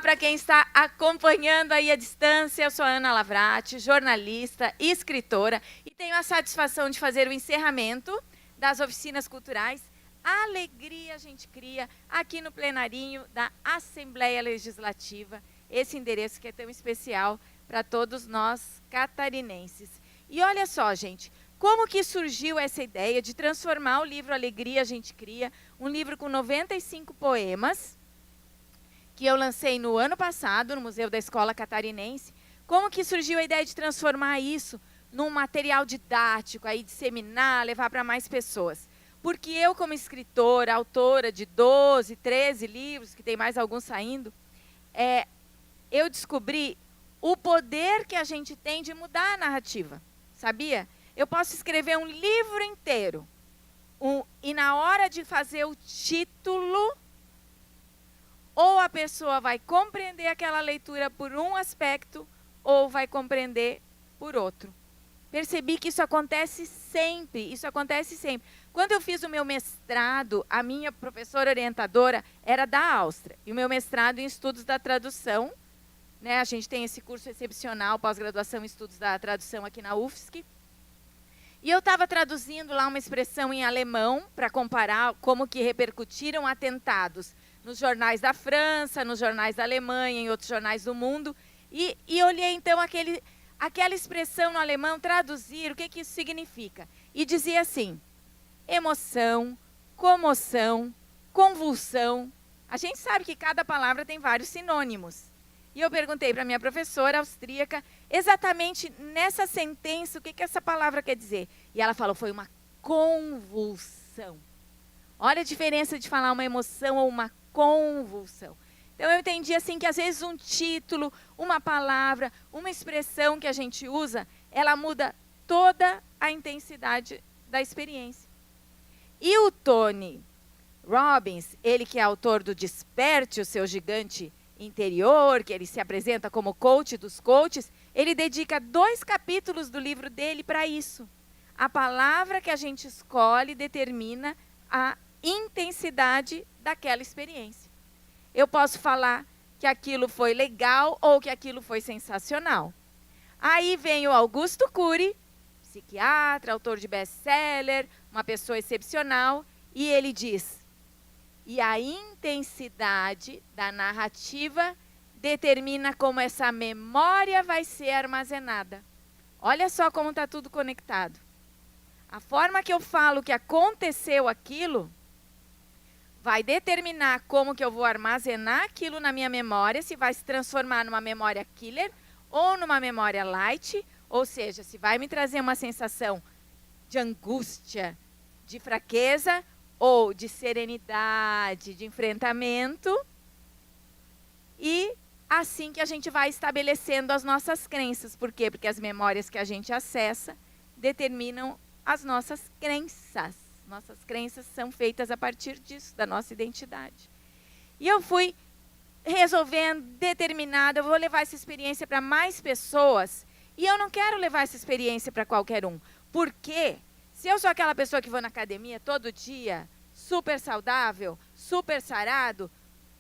para quem está acompanhando aí à distância. Eu sou a Ana Lavrati, jornalista e escritora, e tenho a satisfação de fazer o encerramento das oficinas culturais Alegria a Gente Cria, aqui no plenarinho da Assembleia Legislativa, esse endereço que é tão especial para todos nós catarinenses. E olha só, gente, como que surgiu essa ideia de transformar o livro Alegria a Gente Cria, um livro com 95 poemas, que eu lancei no ano passado, no Museu da Escola Catarinense. Como que surgiu a ideia de transformar isso num material didático, aí disseminar, levar para mais pessoas? Porque eu, como escritora, autora de 12, 13 livros, que tem mais alguns saindo, eu descobri o poder que a gente tem de mudar a narrativa, sabia? Eu posso escrever um livro inteiro, e na hora de fazer o título, ou a pessoa vai compreender aquela leitura por um aspecto, ou vai compreender por outro. Percebi que isso acontece sempre, Quando eu fiz o meu mestrado, a minha professora orientadora era da Áustria, e o meu mestrado em estudos da tradução, né, a gente tem esse curso excepcional, pós-graduação em estudos da tradução aqui na UFSC, e eu estava traduzindo lá uma expressão em alemão, para comparar como que repercutiram atentados nos jornais da França, nos jornais da Alemanha, em outros jornais do mundo. E olhei, então, aquela expressão no alemão, traduzir, o que isso significa. E dizia assim: emoção, comoção, convulsão. A gente sabe que cada palavra tem vários sinônimos. E eu perguntei para a minha professora austríaca, exatamente nessa sentença, o que essa palavra quer dizer. E ela falou, foi uma convulsão. Olha a diferença de falar uma emoção ou uma convulsão. Então, eu entendi assim que, às vezes, um título, uma palavra, uma expressão que a gente usa, ela muda toda a intensidade da experiência. E o Tony Robbins, ele que é autor do Desperte o Seu Gigante Interior, que ele se apresenta como coach dos coaches, ele dedica 2 capítulos do livro dele para isso. A palavra que a gente escolhe determina a intensidade daquela experiência. Eu posso falar que aquilo foi legal ou que aquilo foi sensacional. Aí vem o Augusto Cury, psiquiatra, autor de best-seller, uma pessoa excepcional, e ele diz: e a intensidade da narrativa determina como essa memória vai ser armazenada. Olha só como está tudo conectado. A forma que eu falo que aconteceu aquilo vai determinar como que eu vou armazenar aquilo na minha memória, se vai se transformar numa memória killer ou numa memória light, ou seja, se vai me trazer uma sensação de angústia, de fraqueza ou de serenidade, de enfrentamento. E assim que a gente vai estabelecendo as nossas crenças. Por quê? Porque as memórias que a gente acessa determinam as nossas crenças. Nossas crenças são feitas a partir disso, da nossa identidade. E eu fui resolvendo, determinada, eu vou levar essa experiência para mais pessoas. E eu não quero levar essa experiência para qualquer um. Por quê? Se eu sou aquela pessoa que vou na academia todo dia, super saudável, super sarado,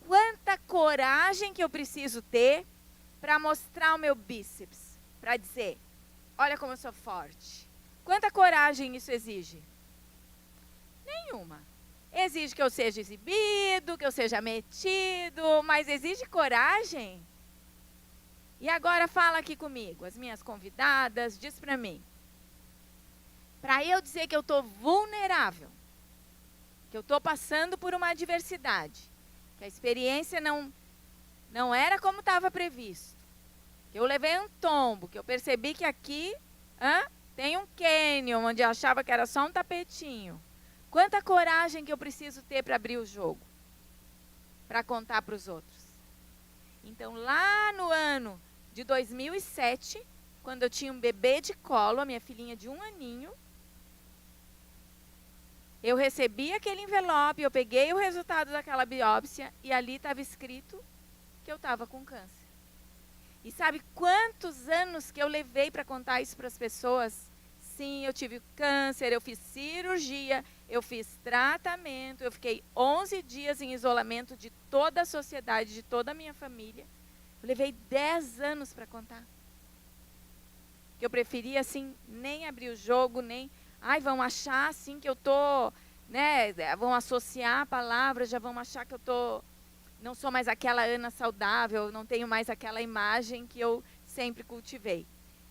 quanta coragem que eu preciso ter para mostrar o meu bíceps, para dizer, olha como eu sou forte. Quanta coragem isso exige? Nenhuma. Exige que eu seja exibido, que eu seja metido, mas exige coragem? E agora fala aqui comigo, as minhas convidadas, diz para mim. Para eu dizer que eu estou vulnerável, que eu estou passando por uma adversidade, que a experiência não era como estava previsto, que eu levei um tombo, que eu percebi que aqui tem um canyon, onde eu achava que era só um tapetinho. Quanta coragem que eu preciso ter para abrir o jogo, para contar para os outros. Então, lá no ano de 2007, quando eu tinha um bebê de colo, a minha filhinha de 1 aninho, eu recebi aquele envelope, eu peguei o resultado daquela biópsia e ali estava escrito que eu estava com câncer. E sabe quantos anos que eu levei para contar isso para as pessoas? Sim, eu tive câncer, eu fiz cirurgia, eu fiz tratamento, eu fiquei 11 dias em isolamento de toda a sociedade, de toda a minha família. Eu levei 10 anos para contar. Que eu preferia, assim, nem abrir o jogo, nem... Ai, vão achar, assim, que eu tô... Né, vão associar a palavra, já vão achar que eu tô... Não sou mais aquela Ana saudável, não tenho mais aquela imagem que eu sempre cultivei.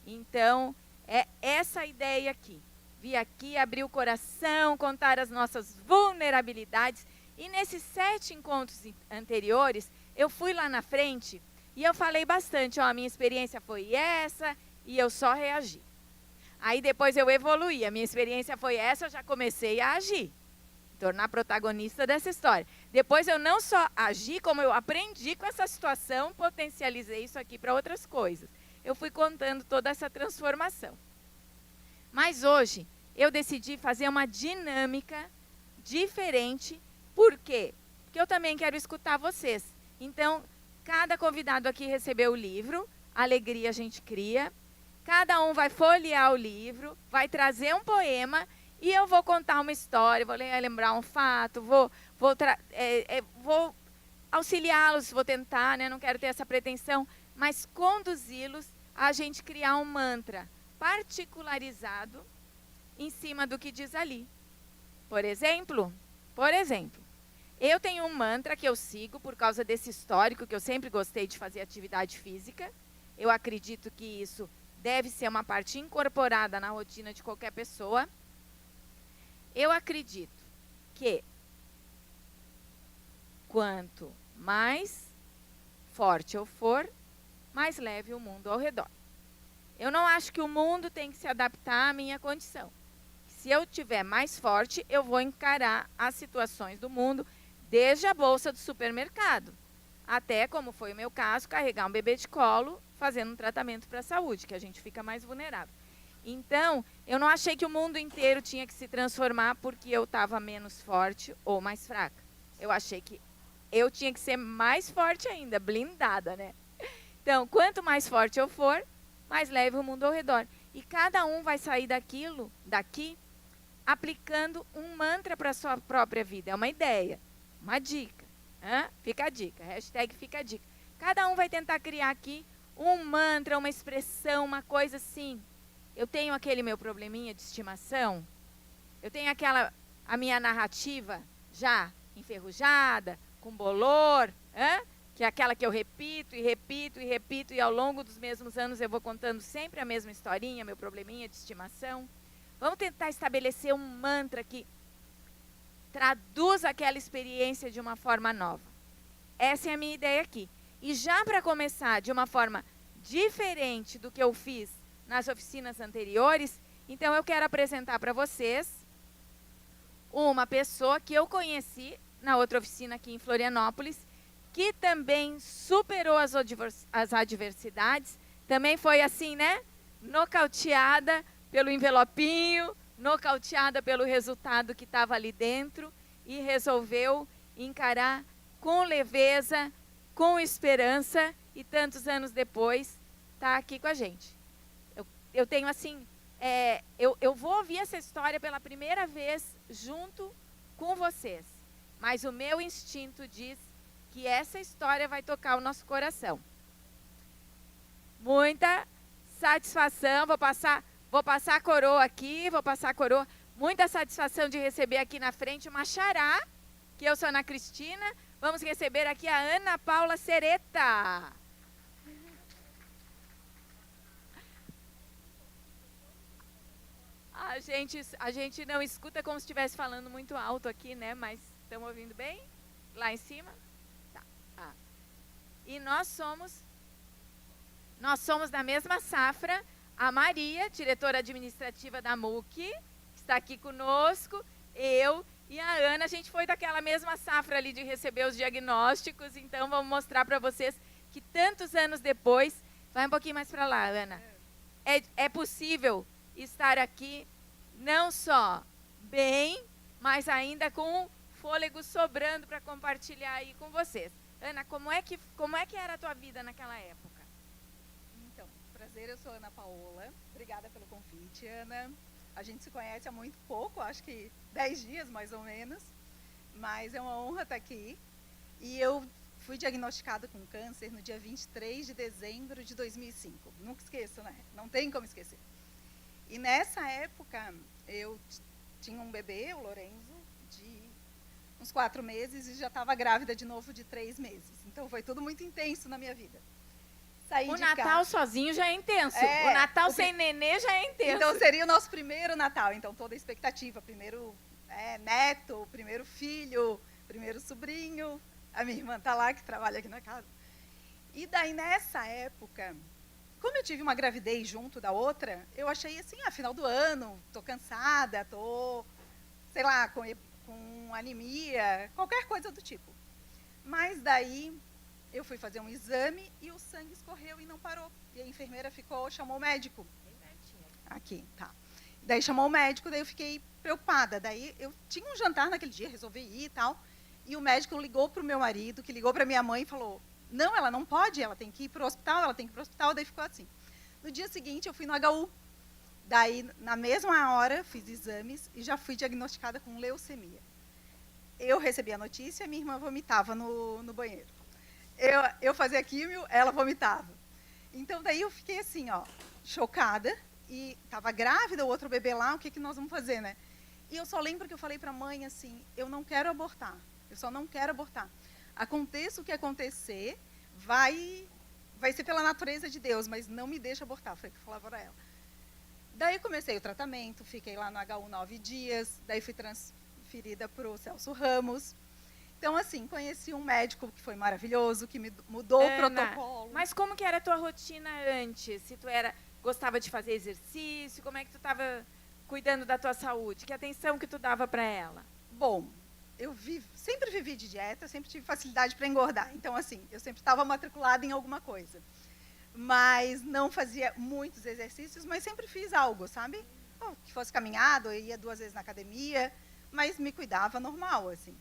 Então, é essa a ideia aqui. Vir aqui, abrir o coração, contar as nossas vulnerabilidades. E nesses 7 encontros anteriores, eu fui lá na frente e eu falei bastante. Ó, a minha experiência foi essa e eu só reagi. Aí depois eu evoluí. A minha experiência foi essa, eu já comecei a agir. Tornar protagonista dessa história. Depois eu não só agi, como eu aprendi com essa situação, potencializei isso aqui para outras coisas. Eu fui contando toda essa transformação. Mas hoje eu decidi fazer uma dinâmica diferente. Por quê? Porque eu também quero escutar vocês. Então, cada convidado aqui recebeu o livro, Alegria a gente cria. Cada um vai folhear o livro, vai trazer um poema e eu vou contar uma história, vou lembrar um fato, vou auxiliá-los, vou tentar, né? Não quero ter essa pretensão, mas conduzi-los a gente criar um mantra particularizado em cima do que diz ali. Por exemplo, eu tenho um mantra que eu sigo por causa desse histórico, que eu sempre gostei de fazer atividade física. Eu acredito que isso deve ser uma parte incorporada na rotina de qualquer pessoa. Eu acredito que quanto mais forte eu for, mais leve o mundo ao redor. Eu não acho que o mundo tem que se adaptar à minha condição. Se eu tiver mais forte, eu vou encarar as situações do mundo, desde a bolsa do supermercado, até, como foi o meu caso, carregar um bebê de colo, fazendo um tratamento para a saúde, que a gente fica mais vulnerável. Então, eu não achei que o mundo inteiro tinha que se transformar porque eu estava menos forte ou mais fraca. Eu achei que eu tinha que ser mais forte ainda, blindada, né? Então, quanto mais forte eu for, mais leve o mundo ao redor. E cada um vai sair daqui, aplicando um mantra para a sua própria vida. É uma ideia, uma dica. Fica a dica, hashtag fica a dica. Cada um vai tentar criar aqui um mantra, uma expressão, uma coisa assim. Eu tenho aquele meu probleminha de estimação, eu tenho a minha narrativa já enferrujada, com bolor, que é aquela que eu repito e repito e repito, e ao longo dos mesmos anos eu vou contando sempre a mesma historinha, meu probleminha de estimação. Vamos tentar estabelecer um mantra que traduz aquela experiência de uma forma nova. Essa é a minha ideia aqui. E já para começar de uma forma diferente do que eu fiz nas oficinas anteriores, então eu quero apresentar para vocês uma pessoa que eu conheci na outra oficina aqui em Florianópolis, que também superou as adversidades, também foi assim, né? Nocauteada pelo envelopinho, nocauteada pelo resultado que estava ali dentro e resolveu encarar com leveza, com esperança e tantos anos depois está aqui com a gente. Eu tenho assim, eu vou ouvir essa história pela primeira vez junto com vocês, mas o meu instinto diz que essa história vai tocar o nosso coração. Muita satisfação, vou passar a coroa aqui, Muita satisfação de receber aqui na frente uma xará, que eu sou Ana Cristina. Vamos receber aqui a Ana Paula Sereta. A gente não escuta como se estivesse falando muito alto aqui, né? Mas estamos ouvindo bem? Lá em cima? Tá. E nós somos da mesma safra, a Maria, diretora administrativa da MUC, que está aqui conosco, eu e a Ana, a gente foi daquela mesma safra ali de receber os diagnósticos, então vamos mostrar para vocês que tantos anos depois, vai um pouquinho mais para lá, Ana, é possível estar aqui não só bem, mas ainda com fôlego sobrando para compartilhar aí com vocês. Ana, como é que era a tua vida naquela época? Então, prazer, eu sou Ana Paola. Obrigada pelo convite, Ana. A gente se conhece há muito pouco, acho que 10 dias mais ou menos, mas é uma honra estar aqui. E eu fui diagnosticada com câncer no dia 23 de dezembro de 2005. Nunca esqueço, né? Não tem como esquecer. E nessa época, eu tinha um bebê, o Lorenzo, de uns 4 meses, e já estava grávida de novo de 3 meses. Então, foi tudo muito intenso na minha vida. Saí O de Natal casa. sozinho já é intenso. O Natal sem nenê já é intenso. Então, seria o nosso primeiro Natal. Então, toda a expectativa. Primeiro neto, primeiro filho, primeiro sobrinho. A minha irmã está lá, que trabalha aqui na casa. E daí, nessa época, como eu tive uma gravidez junto da outra, eu achei assim, final do ano, estou cansada, estou, sei lá, com anemia, qualquer coisa do tipo. Mas daí, eu fui fazer um exame e o sangue escorreu e não parou. E a enfermeira chamou o médico. Aqui, tá. Daí chamou o médico, daí eu fiquei preocupada. Daí eu tinha um jantar naquele dia, resolvi ir e tal. E o médico ligou para o meu marido, que ligou para minha mãe e falou, não, ela não pode, ela tem que ir para o hospital, daí ficou assim. No dia seguinte, eu fui no HU. Daí, na mesma hora, fiz exames e já fui diagnosticada com leucemia. Eu recebi a notícia, minha irmã vomitava no banheiro. Eu fazia químio, ela vomitava. Então, daí eu fiquei assim, chocada. E estava grávida, o outro bebê lá, o que nós vamos fazer, né? E eu só lembro que eu falei para a mãe assim, eu não quero abortar, eu só não quero abortar. Aconteça o que acontecer, vai ser pela natureza de Deus, mas não me deixa abortar, foi o que eu falava para ela. Daí comecei o tratamento, fiquei lá no HU 9 dias, daí fui transferida para o Celso Ramos. Então, assim, conheci um médico que foi maravilhoso, que me mudou o protocolo. Mas como que era a tua rotina antes? Se tu gostava de fazer exercício, como é que tu estava cuidando da tua saúde? Que atenção que tu dava para ela? Bom, eu sempre vivi de dieta, sempre tive facilidade para engordar. Então, assim, eu sempre estava matriculada em alguma coisa. Mas não fazia muitos exercícios, mas sempre fiz algo, sabe? Que fosse caminhada, eu ia 2 vezes na academia, mas me cuidava normal, assim.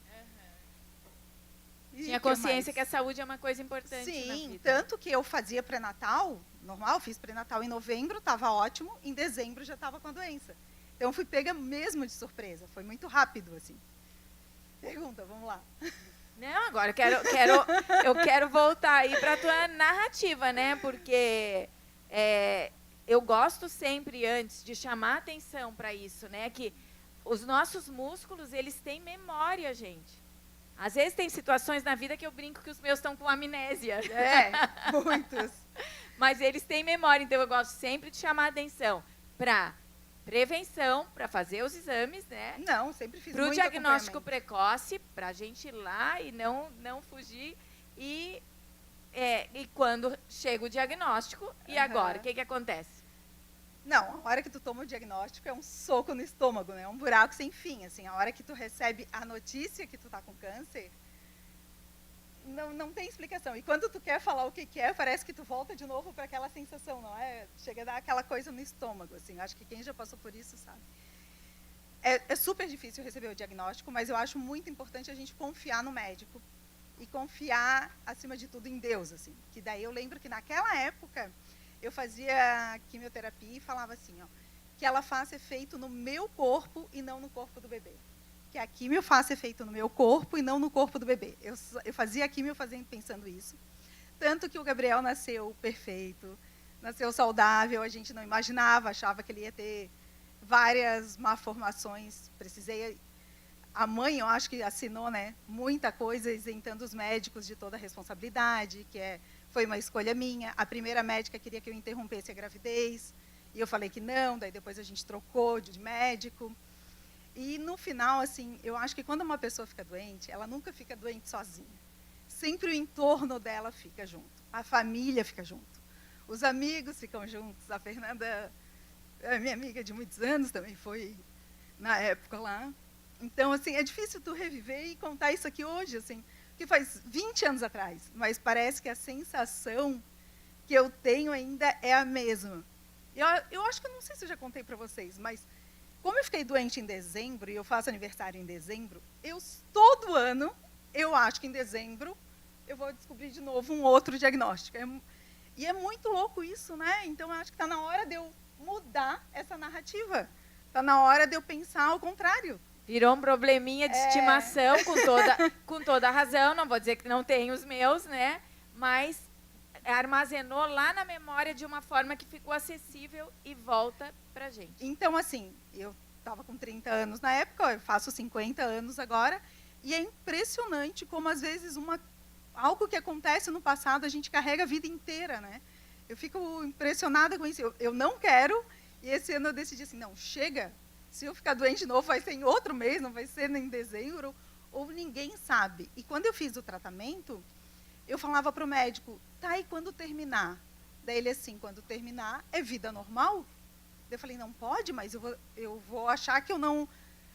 Tinha consciência que a saúde é uma coisa importante na vida. Sim, tanto que eu fazia pré-natal, normal, fiz pré-natal em novembro, estava ótimo, em dezembro já estava com a doença. Então, fui pega mesmo de surpresa, foi muito rápido, assim. Pergunta, vamos lá. Não, agora eu quero voltar aí para a tua narrativa, né? Porque eu gosto sempre, antes, de chamar atenção para isso, né? Que os nossos músculos, eles têm memória, gente. Às vezes tem situações na vida que eu brinco que os meus estão com amnésia. Muitos. Mas eles têm memória, então eu gosto sempre de chamar atenção para prevenção, para fazer os exames, né? Não, sempre fiz muito acompanhamento. Para o diagnóstico precoce, para a gente ir lá e não fugir. E quando chega o diagnóstico, e agora? O que acontece? Não, a hora que tu toma o diagnóstico é um soco no estômago, né? É um buraco sem fim, assim. A hora que tu recebe a notícia que tu tá com câncer, não tem explicação. E quando tu quer falar o que é, parece que tu volta de novo para aquela sensação, não é? Chega a dar aquela coisa no estômago, assim. Acho que quem já passou por isso sabe. É super difícil receber o diagnóstico, mas eu acho muito importante a gente confiar no médico e confiar, acima de tudo, em Deus, assim. Que daí eu lembro que naquela época eu fazia quimioterapia e falava assim, que ela faça efeito no meu corpo e não no corpo do bebê. Que a quimio faça efeito no meu corpo e não no corpo do bebê. Eu fazia a quimio pensando isso. Tanto que o Gabriel nasceu perfeito, nasceu saudável, a gente não imaginava, achava que ele ia ter várias malformações. A mãe, eu acho que assinou, né, muita coisa, isentando os médicos de toda a responsabilidade, foi uma escolha minha. A primeira médica queria que eu interrompesse a gravidez, e eu falei que não, daí depois a gente trocou de médico. E, no final, assim, eu acho que quando uma pessoa fica doente, ela nunca fica doente sozinha. Sempre o entorno dela fica junto, a família fica junto, os amigos ficam juntos. A Fernanda é minha amiga de muitos anos, também foi na época lá. Então, assim, é difícil tu reviver e contar isso aqui hoje, assim, que faz 20 anos atrás, mas parece que a sensação que eu tenho ainda é a mesma. Eu acho que, eu não sei se eu já contei para vocês, mas como eu fiquei doente em dezembro, e eu faço aniversário em dezembro, todo ano, eu acho que em dezembro, eu vou descobrir de novo um outro diagnóstico. E é muito louco isso, né? Então, eu acho que está na hora de eu mudar essa narrativa. Tá na hora de eu pensar ao contrário. Virou um probleminha de estimação, com toda a razão. Não vou dizer que não tem os meus, né? Mas armazenou lá na memória de uma forma que ficou acessível e volta pra gente. Então, assim, eu estava com 30 anos na época, eu faço 50 anos agora, e é impressionante como, às vezes, algo que acontece no passado, a gente carrega a vida inteira, né? Eu fico impressionada com isso. Eu não quero, e esse ano eu decidi assim, não, chega. Se eu ficar doente de novo, vai ser em outro mês, não vai ser em dezembro, ou ninguém sabe. E quando eu fiz o tratamento, eu falava para o médico, tá, e quando terminar? Daí ele assim, quando terminar, é vida normal? Daí eu falei, não pode, mas eu vou achar que eu não...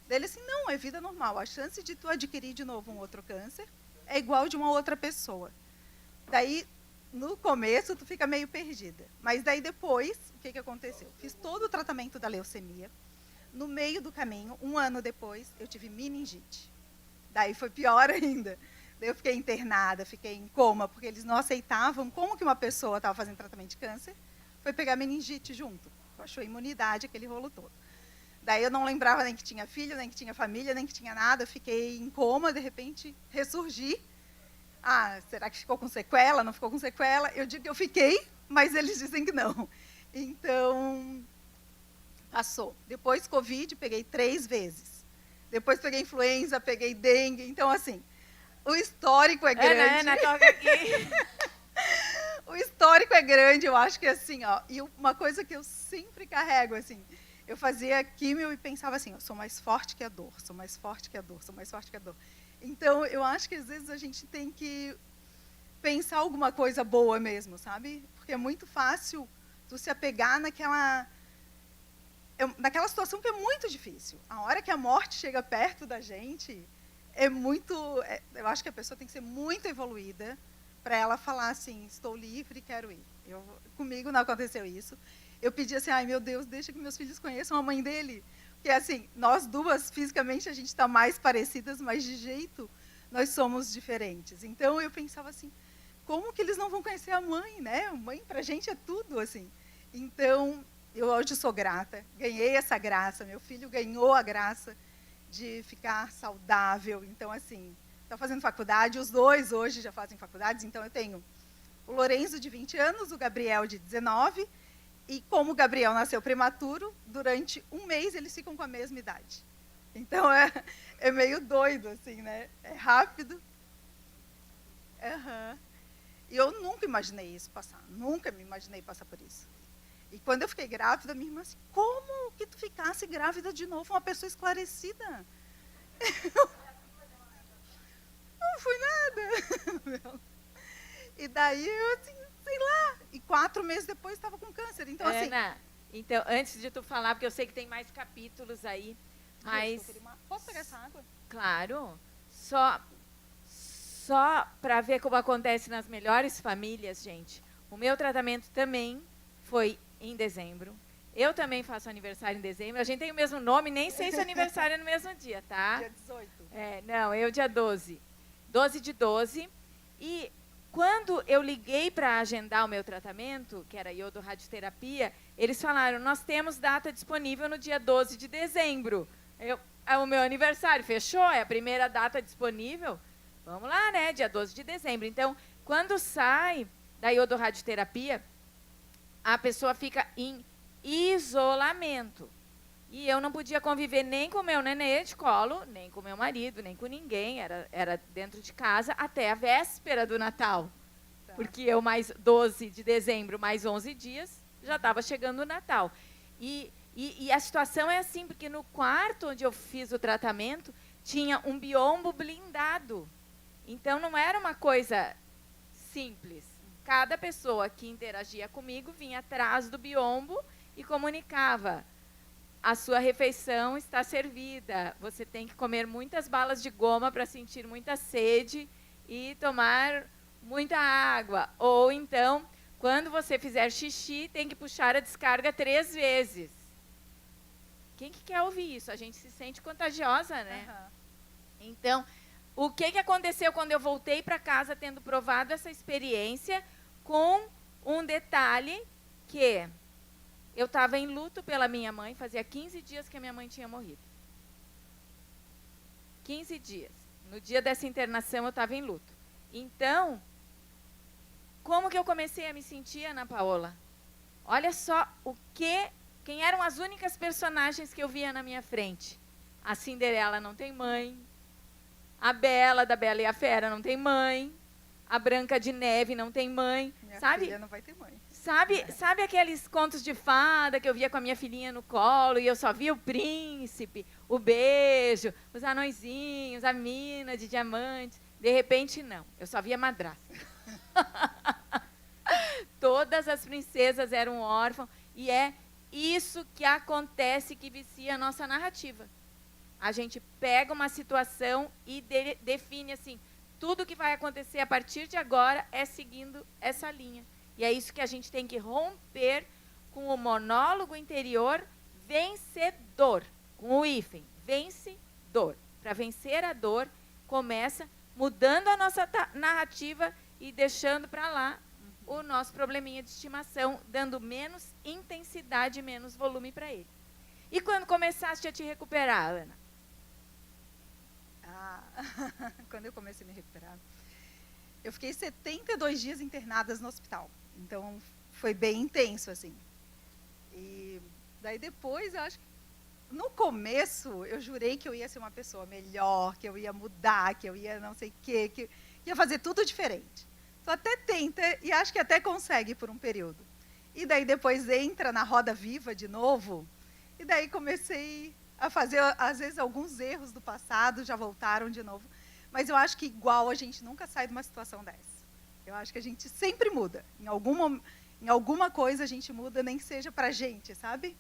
Daí ele assim, não, é vida normal. A chance de tu adquirir de novo um outro câncer é igual de uma outra pessoa. Daí, no começo, tu fica meio perdida. Mas daí depois, o que aconteceu? Fiz todo o tratamento da leucemia. No meio do caminho, 1 ano depois, eu tive meningite. Daí foi pior ainda. Daí eu fiquei internada, fiquei em coma, porque eles não aceitavam como que uma pessoa estava fazendo tratamento de câncer, foi pegar meningite junto. Baixou a imunidade, aquele rolo todo. Daí eu não lembrava nem que tinha filho, nem que tinha família, nem que tinha nada. Fiquei em coma, de repente ressurgi. Ah, será que ficou com sequela? Não ficou com sequela? Eu digo que eu fiquei, mas eles dizem que não. Então, passou. Depois, Covid, peguei 3 vezes. Depois peguei influenza, peguei dengue. Então, assim, o histórico é grande. Ana, toca aqui. O histórico é grande, eu acho que assim, ó. E uma coisa que eu sempre carrego, assim, eu fazia químio e pensava assim, eu sou mais forte que a dor, sou mais forte que a dor, sou mais forte que a dor. Então, eu acho que às vezes a gente tem que pensar alguma coisa boa mesmo, sabe? Porque é muito fácil tu se apegar naquela situação que é muito difícil. A hora que a morte chega perto da gente, eu acho que a pessoa tem que ser muito evoluída para ela falar assim, estou livre, quero ir. Comigo não aconteceu isso. Eu pedi assim, ai meu Deus, deixa que meus filhos conheçam a mãe dele. Porque assim, nós duas, fisicamente, a gente está mais parecidas, mas de jeito, nós somos diferentes. Então, eu pensava assim, como que eles não vão conhecer a mãe, né? A mãe, para a gente, é tudo, assim. Então, eu hoje sou grata, ganhei essa graça, meu filho ganhou a graça de ficar saudável. Então, assim, está fazendo faculdade, os dois hoje já fazem faculdades, então eu tenho o Lorenzo, de 20 anos, o Gabriel, de 19, e como o Gabriel nasceu prematuro, durante 1 mês eles ficam com a mesma idade. Então, é meio doido, assim, né? É rápido. Uhum. E eu nunca imaginei isso passar, nunca me imaginei passar por isso. E quando eu fiquei grávida, minha irmã assim, como que tu ficasse grávida de novo, uma pessoa esclarecida? Não fui nada. E daí eu, assim, sei lá, e 4 meses depois estava com câncer. Então, Ana, então, antes de tu falar, porque eu sei que tem mais capítulos aí, mas... Posso pegar essa água? Claro. Só para ver como acontece nas melhores famílias, gente. O meu tratamento também foi em dezembro. Eu também faço aniversário em dezembro. A gente tem o mesmo nome, nem sei se o aniversário é no mesmo dia, tá? Dia 18. Não, eu dia 12. 12/12. E quando eu liguei para agendar o meu tratamento, que era iodoradioterapia, eles falaram, nós temos data disponível no dia 12 de dezembro. É o meu aniversário, fechou? É a primeira data disponível? Vamos lá, né? Dia 12 de dezembro. Então, quando sai da iodoradioterapia, a pessoa fica em isolamento. E eu não podia conviver nem com o meu nenê de colo, nem com o meu marido, nem com ninguém. Era dentro de casa até a véspera do Natal. Tá. Porque eu mais 12 de dezembro, mais 11 dias, já estava chegando o Natal. E a situação é assim, porque no quarto onde eu fiz o tratamento, tinha um biombo blindado. Então, não era uma coisa simples. Cada pessoa que interagia comigo vinha atrás do biombo e comunicava. A sua refeição está servida. Você tem que comer muitas balas de goma para sentir muita sede e tomar muita água. Ou então, quando você fizer xixi, tem que puxar a descarga 3 vezes. Quem que quer ouvir isso? A gente se sente contagiosa, né? Uhum. Então, o que aconteceu quando eu voltei para casa tendo provado essa experiência, com um detalhe que eu estava em luto pela minha mãe, fazia 15 dias que a minha mãe tinha morrido. 15 dias. No dia dessa internação eu estava em luto. Então, como que eu comecei a me sentir, Ana Paola? Olha só quem eram as únicas personagens que eu via na minha frente. A Cinderela não tem mãe, a Bela, da Bela e a Fera, não tem mãe, a Branca de Neve não tem mãe. Minha sabe? filha não vai ter mãe. Sabe aqueles contos de fada que eu via com a minha filhinha no colo e eu só via o príncipe, o beijo, os anõezinhos, a mina de diamantes? De repente, não. Eu só via madrasta. Todas as princesas eram órfãs e é isso que acontece que vicia a nossa narrativa. A gente pega uma situação e define assim, tudo que vai acontecer a partir de agora é seguindo essa linha. E é isso que a gente tem que romper com o monólogo interior vencedor, com o hífen, vencedor. Para vencer a dor, começa mudando a nossa narrativa e deixando para lá o nosso probleminha de estimação, dando menos intensidade e menos volume para ele. E quando começaste a te recuperar, Ana? Quando eu comecei a me recuperar, eu fiquei 72 dias internadas no hospital. Então, foi bem intenso, assim. E daí depois, eu acho que no começo, eu jurei que eu ia ser uma pessoa melhor, que eu ia mudar, que eu ia não sei o quê, que ia fazer tudo diferente. Tu até tenta e acho que até consegue por um período. E daí depois entra na roda viva de novo, e daí comecei a fazer, às vezes, alguns erros do passado, já voltaram de novo. Mas eu acho que igual a gente nunca sai de uma situação dessa. Eu acho que a gente sempre muda. Em alguma coisa a gente muda, nem que seja para a gente, sabe?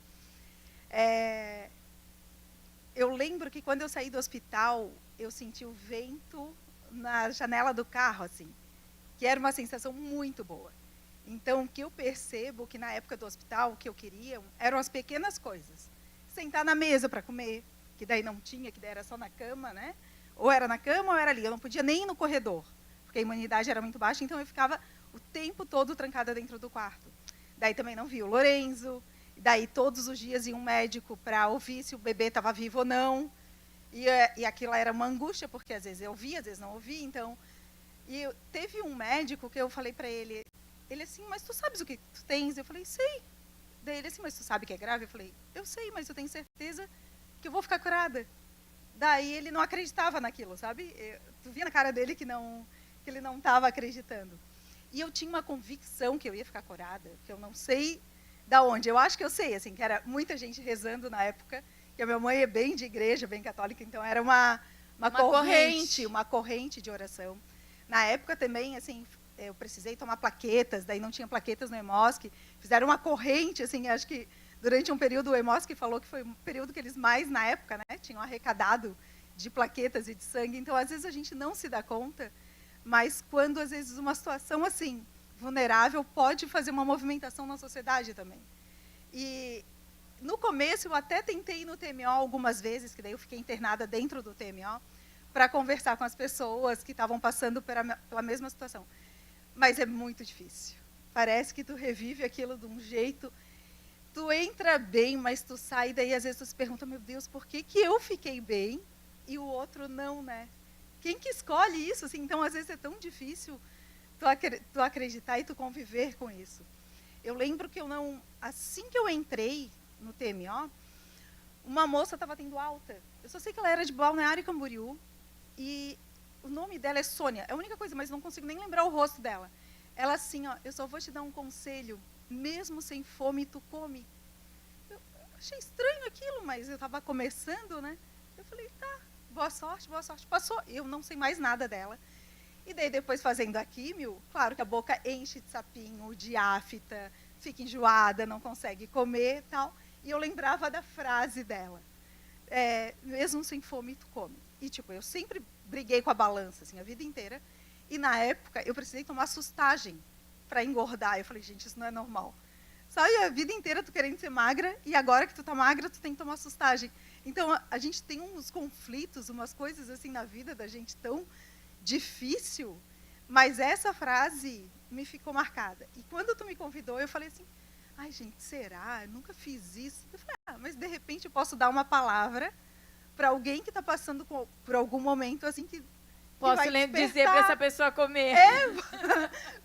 Eu lembro que quando eu saí do hospital, eu senti o vento na janela do carro, assim, que era uma sensação muito boa. Então, o que eu percebo que na época do hospital, o que eu queria eram as pequenas coisas. Sentar na mesa para comer, que daí não tinha, que daí era só na cama, né? Ou era na cama ou era ali. Eu não podia nem ir no corredor, porque a imunidade era muito baixa, então eu ficava o tempo todo trancada dentro do quarto. Daí também não via o Lorenzo, daí todos os dias ia um médico para ouvir se o bebê estava vivo ou não. E aquilo era uma angústia, porque às vezes eu ouvia, às vezes não ouvia. Então, teve um médico que eu falei para ele assim, mas tu sabes o que tu tens? Eu falei, sei. Daí ele assim, mas tu sabe que é grave? Eu falei, eu sei, mas eu tenho certeza que eu vou ficar curada. Daí ele não acreditava naquilo, sabe? Tu via na cara dele que ele não estava acreditando. E eu tinha uma convicção que eu ia ficar curada, que eu não sei da onde. Eu acho que eu sei, assim, que era muita gente rezando na época, que a minha mãe é bem de igreja, bem católica, então era uma corrente de oração. Na época também, assim, eu precisei tomar plaquetas, daí não tinha plaquetas no Hemosc, fizeram uma corrente, assim, acho que durante um período o Hemosc falou que foi um período que eles mais, na época, né, tinham arrecadado de plaquetas e de sangue. Então, às vezes, a gente não se dá conta, mas quando, às vezes, uma situação assim, vulnerável, pode fazer uma movimentação na sociedade também. E, no começo, eu até tentei ir no TMO algumas vezes, que daí eu fiquei internada dentro do TMO, para conversar com as pessoas que estavam passando pela mesma situação. Mas é muito difícil. Parece que tu revive aquilo de um jeito... Tu entra bem, mas tu sai, daí às vezes tu se pergunta, meu Deus, por que eu fiquei bem e o outro não, né? Quem que escolhe isso? Assim, então, às vezes é tão difícil tu acreditar e tu conviver com isso. Eu lembro que assim que eu entrei no TMO, uma moça estava tendo alta. Eu só sei que ela era de Balneário Camboriú e o nome dela é Sônia. É a única coisa, mas não consigo nem lembrar o rosto dela. Ela assim, ó, eu só vou te dar um conselho, mesmo sem fome, tu come. Eu achei estranho aquilo, mas eu estava começando, né? Eu falei, tá, boa sorte, boa sorte. Passou, eu não sei mais nada dela. E daí, depois, fazendo a químio, claro que a boca enche de sapinho, de afta, fica enjoada, não consegue comer e tal. E eu lembrava da frase dela, mesmo sem fome, tu come. E, tipo, eu sempre briguei com a balança, assim, a vida inteira. E, na época, eu precisei tomar sustagem para engordar. Eu falei, gente, isso não é normal. Sabe, a vida inteira tu querendo ser magra, e agora que tu tá magra, tu tem que tomar sustagem. Então, a gente tem uns conflitos, umas coisas assim na vida da gente tão difícil, mas essa frase me ficou marcada. E quando tu me convidou, eu falei assim, ai, gente, será? Eu nunca fiz isso. Eu falei, mas de repente eu posso dar uma palavra para alguém que está passando por algum momento assim que Posso vai dizer para essa pessoa comer.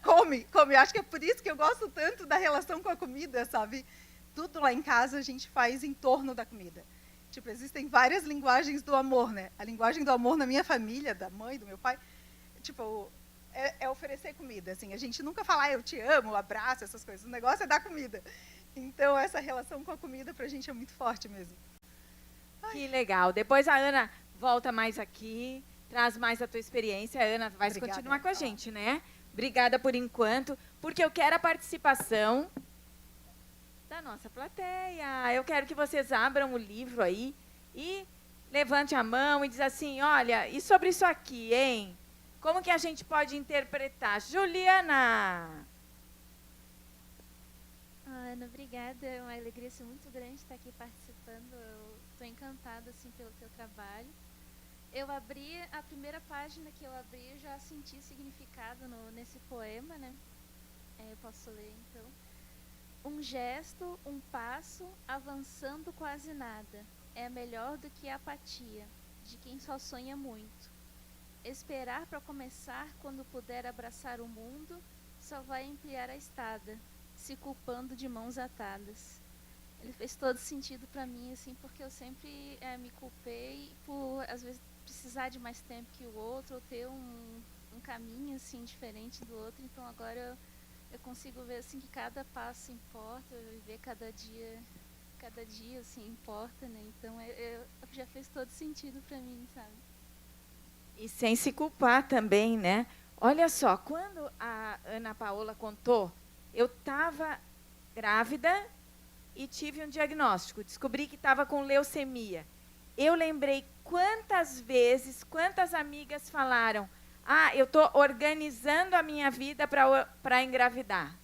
Come. Acho que é por isso que eu gosto tanto da relação com a comida, sabe? Tudo lá em casa a gente faz em torno da comida. Tipo, existem várias linguagens do amor, né? A linguagem do amor na minha família, da mãe, do meu pai, tipo, é oferecer comida, assim. A gente nunca fala, eu te amo, abraço, essas coisas. O negócio é dar comida. Então, essa relação com a comida pra gente é muito forte mesmo. Que legal. Depois a Ana volta mais aqui, traz mais a tua experiência. A Ana vai continuar com a gente, né? Obrigada por enquanto, porque eu quero a participação da nossa plateia. Eu quero que vocês abram o livro aí e levante a mão e diz assim, olha, e sobre isso aqui, hein? Como que a gente pode interpretar? Juliana! Ana, obrigada. É uma alegria muito grande estar aqui participando. Eu estou encantada assim, pelo teu trabalho. Eu abri, a primeira página que eu abri, eu já senti significado nesse poema, né? Eu posso ler, então. Um gesto, um passo, avançando quase nada. É melhor do que a apatia, de quem só sonha muito. Esperar para começar quando puder abraçar o mundo, só vai ampliar a estada, se culpando de mãos atadas. Ele fez todo sentido para mim, assim, porque eu sempre me culpei por, às vezes, precisar de mais tempo que o outro, ou ter um caminho, assim, diferente do outro. Então, agora eu consigo ver, assim, que cada passo importa, viver cada dia, assim, importa, né? Então, já fez todo sentido para mim, sabe? E sem se culpar também, né? Olha só, quando a Ana Paola contou, eu estava grávida e tive um diagnóstico. Descobri que estava com leucemia. Eu lembrei quantas vezes, quantas amigas falaram, eu estou organizando a minha vida para engravidar.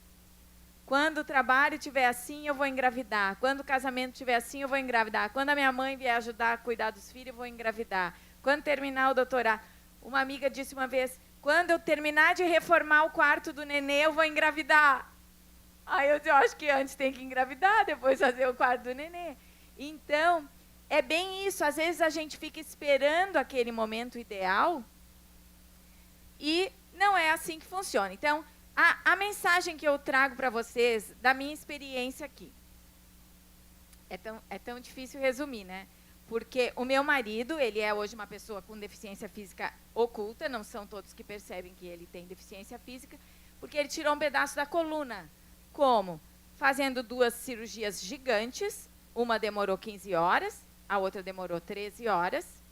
Quando o trabalho estiver assim, eu vou engravidar. Quando o casamento estiver assim, eu vou engravidar. Quando a minha mãe vier ajudar a cuidar dos filhos, eu vou engravidar. Quando terminar o doutorado. Uma amiga disse uma vez, quando eu terminar de reformar o quarto do nenê, eu vou engravidar. Aí eu acho que antes tem que engravidar, depois fazer o quarto do nenê. Então, é bem isso. Às vezes a gente fica esperando aquele momento ideal e não é assim que funciona. Então, a mensagem que eu trago para vocês, da minha experiência aqui, é tão difícil resumir, né? Porque o meu marido, ele é hoje uma pessoa com deficiência física oculta, não são todos que percebem que ele tem deficiência física, porque ele tirou um pedaço da coluna. Como? Fazendo 2 cirurgias gigantes, uma demorou 15 horas, a outra demorou 13 horas.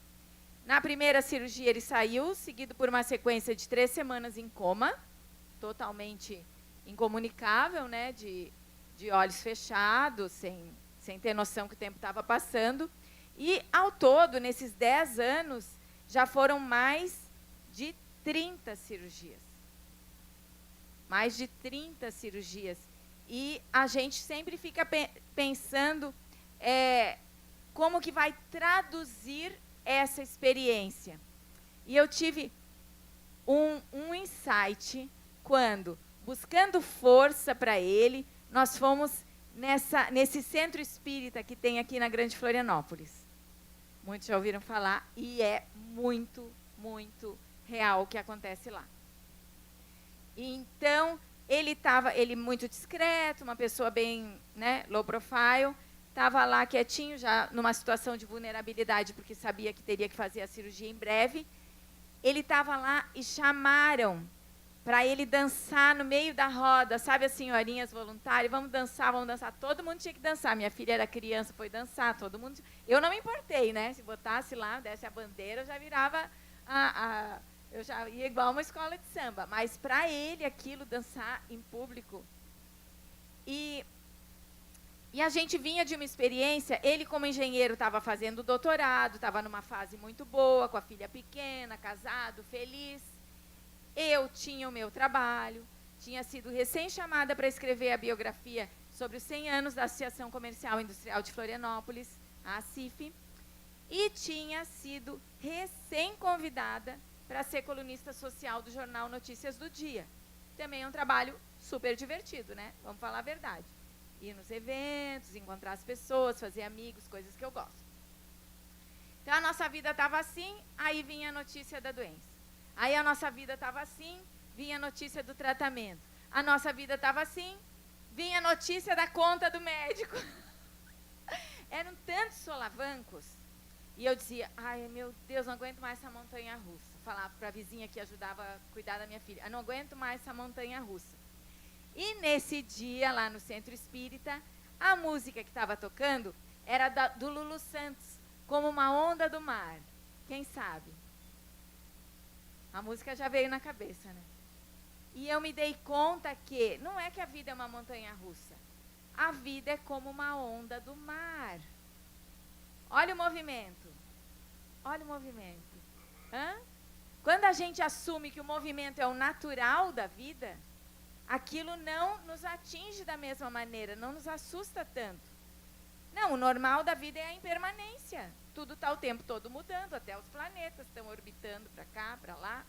Na primeira cirurgia ele saiu, seguido por uma sequência de 3 semanas em coma, totalmente incomunicável, né, de olhos fechados, sem ter noção que o tempo estava passando. E, ao todo, nesses 10 anos, já foram mais de 30 cirurgias. Mais de 30 cirurgias. E a gente sempre fica pensando como que vai traduzir essa experiência. E eu tive um insight quando, buscando força para ele, nós fomos nesse centro espírita que tem aqui na Grande Florianópolis. Muitos já ouviram falar, e é muito, muito real o que acontece lá. Então, ele muito discreto, uma pessoa bem, né, low profile, estava lá quietinho, já numa situação de vulnerabilidade, porque sabia que teria que fazer a cirurgia em breve. Ele estava lá e chamaram para ele dançar no meio da roda, sabe as senhorinhas voluntárias, vamos dançar, todo mundo tinha que dançar, minha filha era criança, foi dançar, todo mundo, eu não me importei, né, se botasse lá, desse a bandeira, eu já virava, eu já ia igual uma escola de samba, mas para ele aquilo, dançar em público, e a gente vinha de uma experiência, ele como engenheiro estava fazendo doutorado, estava numa fase muito boa, com a filha pequena, casado, feliz. Eu tinha o meu trabalho, tinha sido recém-chamada para escrever a biografia sobre os 100 anos da Associação Comercial e Industrial de Florianópolis, a ACIF, e tinha sido recém-convidada para ser colunista social do jornal Notícias do Dia. Também é um trabalho super divertido, né? Vamos falar a verdade. Ir nos eventos, encontrar as pessoas, fazer amigos, coisas que eu gosto. Então, a nossa vida estava assim, aí vinha a notícia da doença. Aí a nossa vida estava assim, vinha a notícia do tratamento. A nossa vida estava assim, vinha a notícia da conta do médico. Eram tantos solavancos. E eu dizia, ai, meu Deus, não aguento mais essa montanha-russa. Falava para a vizinha que ajudava a cuidar da minha filha, eu não aguento mais essa montanha-russa. E nesse dia, lá no Centro Espírita, a música que estava tocando era do Lulu Santos, Como uma Onda do Mar. Quem sabe? A música já veio na cabeça, né? E eu me dei conta que não é que a vida é uma montanha-russa. A vida é como uma onda do mar. Olha o movimento. Olha o movimento. Hã? Quando a gente assume que o movimento é o natural da vida, aquilo não nos atinge da mesma maneira, não nos assusta tanto. Não, o normal da vida é a impermanência. Tudo está o tempo todo mudando, até os planetas estão orbitando para cá, para lá.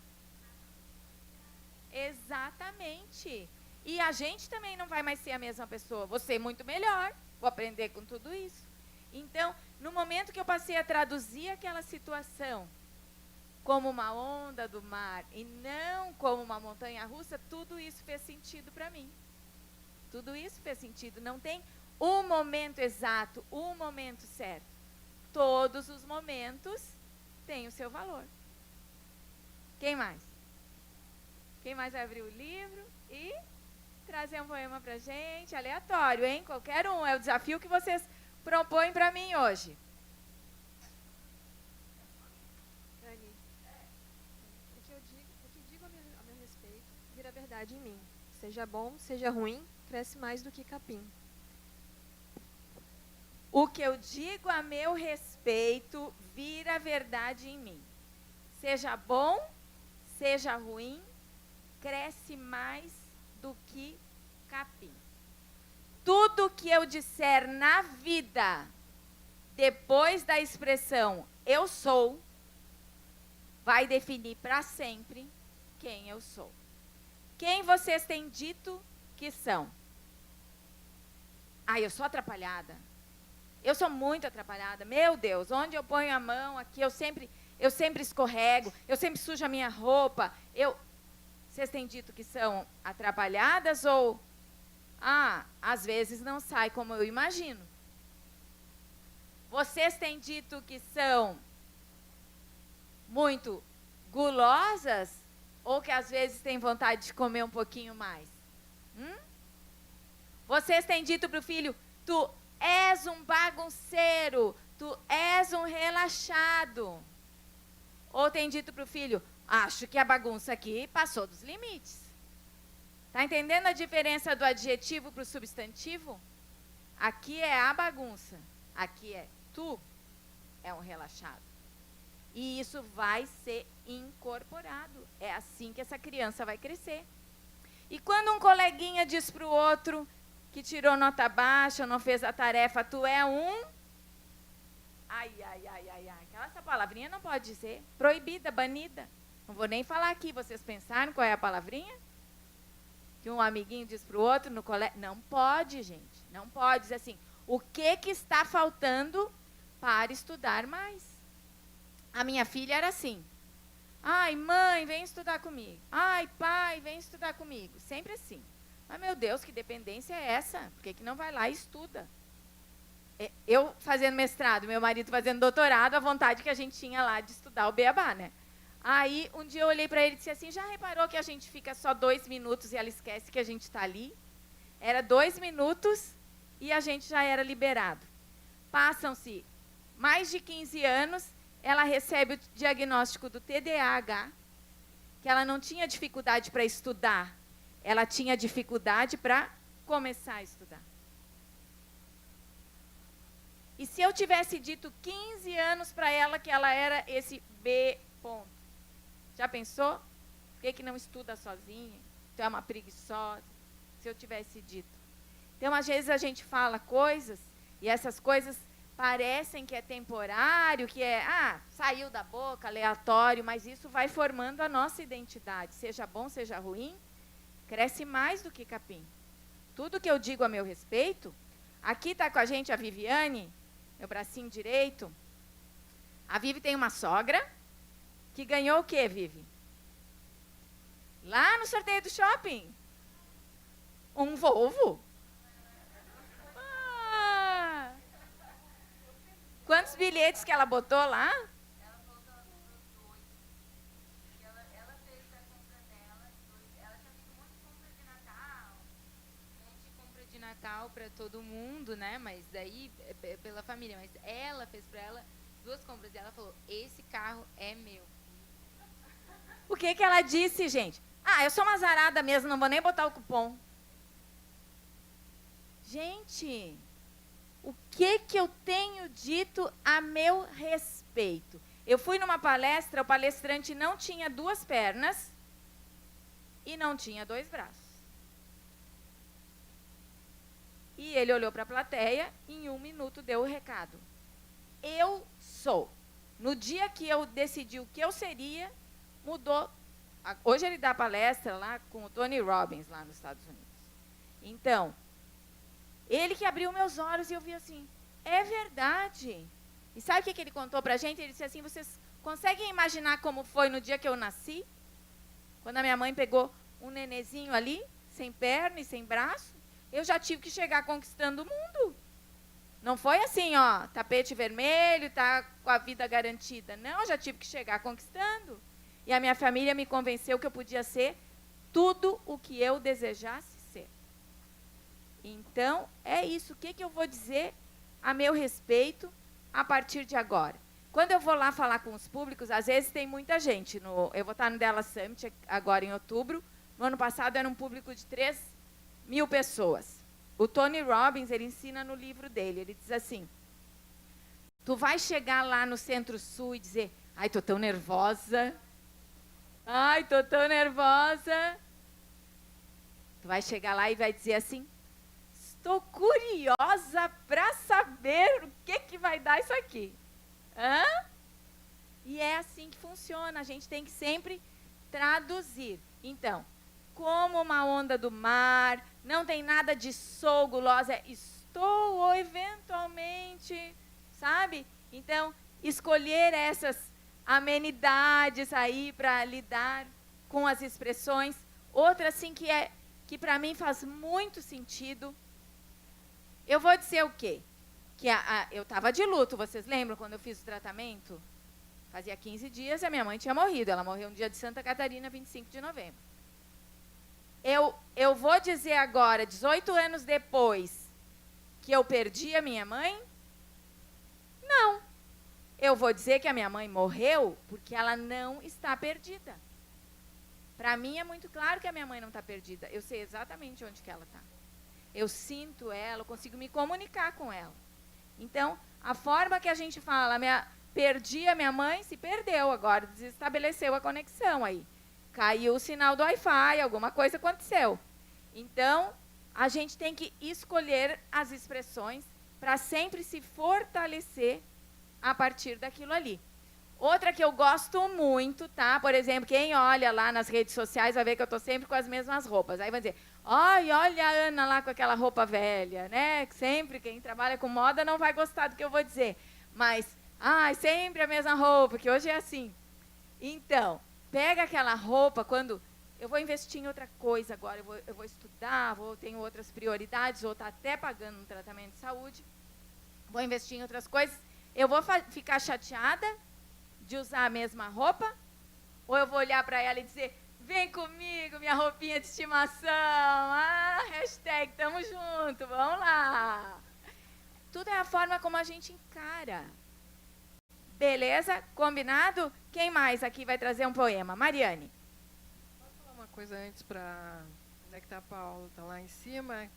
Exatamente. E a gente também não vai mais ser a mesma pessoa. Vou ser muito melhor, vou aprender com tudo isso. Então, no momento que eu passei a traduzir aquela situação como uma onda do mar e não como uma montanha-russa, tudo isso fez sentido para mim. Tudo isso fez sentido. Não tem um momento exato, um momento certo. Todos os momentos têm o seu valor. Quem mais? Quem mais vai abrir o livro e trazer um poema pra gente? Aleatório, hein? Qualquer um. É o desafio que vocês propõem para mim hoje. Dani, o que digo a meu respeito vira verdade em mim. Seja bom, seja ruim, cresce mais do que capim. O que eu digo a meu respeito vira verdade em mim. Seja bom, seja ruim, cresce mais do que capim. Tudo que eu disser na vida, depois da expressão eu sou, vai definir para sempre quem eu sou. Quem vocês têm dito que são? Ah, eu sou atrapalhada. Eu sou muito atrapalhada. Meu Deus, onde eu ponho a mão aqui, eu sempre escorrego, eu sempre sujo a minha roupa. Vocês têm dito que são atrapalhadas ou... às vezes não sai como eu imagino. Vocês têm dito que são muito gulosas ou que às vezes têm vontade de comer um pouquinho mais? Vocês têm dito para o filho, tu és um bagunceiro, tu és um relaxado. Ou tem dito para o filho, acho que a bagunça aqui passou dos limites. Está entendendo a diferença do adjetivo para o substantivo? Aqui é a bagunça, aqui é tu é um relaxado. E isso vai ser incorporado. É assim que essa criança vai crescer. E quando um coleguinha diz para o outro que tirou nota baixa, não fez a tarefa, tu é um... Ai. Essa palavrinha não pode dizer. Proibida, banida. Não vou nem falar aqui. Vocês pensaram qual é a palavrinha? Que um amiguinho diz para o outro no colégio. Não pode, gente. Não pode dizer assim. O que está faltando para estudar mais? A minha filha era assim. Ai, mãe, vem estudar comigo. Ai, pai, vem estudar comigo. Sempre assim. Mas, meu Deus, que dependência é essa? Por que não vai lá e estuda? Eu fazendo mestrado, meu marido fazendo doutorado, a vontade que a gente tinha lá de estudar o beabá, né? Aí, um dia eu olhei para ele e disse assim, já reparou que a gente fica só 2 minutos e ela esquece que a gente está ali? Era 2 minutos e a gente já era liberado. Passam-se mais de 15 anos, ela recebe o diagnóstico do TDAH, que ela não tinha dificuldade para estudar, ela tinha dificuldade para começar a estudar. E se eu tivesse dito 15 anos para ela que ela era esse B ponto? Já pensou? Por que não estuda sozinha? Tu é uma preguiçosa. Se eu tivesse dito. Então, às vezes a gente fala coisas e essas coisas parecem que é temporário, que é, saiu da boca, aleatório, mas isso vai formando a nossa identidade. Seja bom, seja ruim, cresce mais do que capim. tudo que eu digo a meu respeito. Aqui está com a gente a Viviane, meu bracinho direito. A Vivi tem uma sogra que ganhou o quê, Vivi? Lá no sorteio do shopping. Um Volvo. Ah! Quantos bilhetes que ela botou lá? Ela botou 2. E ela fez a compra dela. Ela tinha feito um monte de compra de Natal. Um monte de compra de Natal para todo mundo, né? Mas daí, pela família. Mas ela fez para ela 2 compras. E ela falou, esse carro é meu. O que que ela disse, gente? Ah, eu sou uma azarada mesmo, não vou nem botar o cupom. Gente, o que que eu tenho dito a meu respeito? Eu fui numa palestra, o palestrante não tinha 2 pernas e não tinha 2 braços. E ele olhou para a plateia e em 1 minuto deu o recado. Eu sou. No dia que eu decidi o que eu seria, mudou. Hoje ele dá palestra lá com o Tony Robbins, lá nos Estados Unidos. Então, ele que abriu meus olhos e eu vi assim, é verdade. E sabe o que ele contou pra gente? Ele disse assim, vocês conseguem imaginar como foi no dia que eu nasci? Quando a minha mãe pegou um nenezinho ali, sem perna e sem braço, eu já tive que chegar conquistando o mundo. Não foi assim, ó, tapete vermelho, tá com a vida garantida. Não, eu já tive que chegar conquistando. E a minha família me convenceu que eu podia ser tudo o que eu desejasse ser. Então, é isso. O que que eu vou dizer a meu respeito a partir de agora? Quando eu vou lá falar com os públicos, às vezes tem muita gente. Eu vou estar no Dallas Summit agora em outubro. No ano passado era um público de 3.000 pessoas. O Tony Robbins, ele ensina no livro dele, ele diz assim, tu vai chegar lá no Centro-Sul e dizer, ai, tô tão nervosa. Ai, tô tão nervosa. Tu vai chegar lá e vai dizer assim, estou curiosa para saber o que que vai dar isso aqui. Hã? E é assim que funciona, a gente tem que sempre traduzir. Então, como uma onda do mar, não tem nada de sou gulosa, é estou ou eventualmente, sabe? Então, escolher essas amenidades aí para lidar com as expressões. Outra, assim, que para mim faz muito sentido. Eu vou dizer o quê? Que eu estava de luto, vocês lembram quando eu fiz o tratamento? Fazia 15 dias e a minha mãe tinha morrido. Ela morreu no dia de Santa Catarina, 25 de novembro. Eu vou dizer agora, 18 anos depois, que eu perdi a minha mãe? Não. Eu vou dizer que a minha mãe morreu porque ela não está perdida. Para mim é muito claro que a minha mãe não está perdida. Eu sei exatamente onde que ela está. Eu sinto ela, eu consigo me comunicar com ela. Então, a forma que a gente fala, perdi a minha mãe, se perdeu agora, desestabeleceu a conexão aí. Caiu o sinal do Wi-Fi, alguma coisa aconteceu. Então, a gente tem que escolher as expressões para sempre se fortalecer a partir daquilo ali. Outra que eu gosto muito, tá? Por exemplo, quem olha lá nas redes sociais vai ver que eu estou sempre com as mesmas roupas. Aí vai dizer, ai, olha a Ana lá com aquela roupa velha, né? Sempre quem trabalha com moda não vai gostar do que eu vou dizer. Mas, ai, sempre a mesma roupa, que hoje é assim. Então, pega aquela roupa quando eu vou investir em outra coisa agora, eu vou estudar, tenho outras prioridades, ou estar até pagando um tratamento de saúde, vou investir em outras coisas, eu vou ficar chateada de usar a mesma roupa, ou eu vou olhar para ela e dizer, vem comigo, minha roupinha de estimação, hashtag tamo junto, vamos lá. Tudo é a forma como a gente encara. Beleza? Combinado? Quem mais aqui vai trazer um poema? Mariane. Posso falar uma coisa antes para... Onde é que está a Paula? Está lá em cima.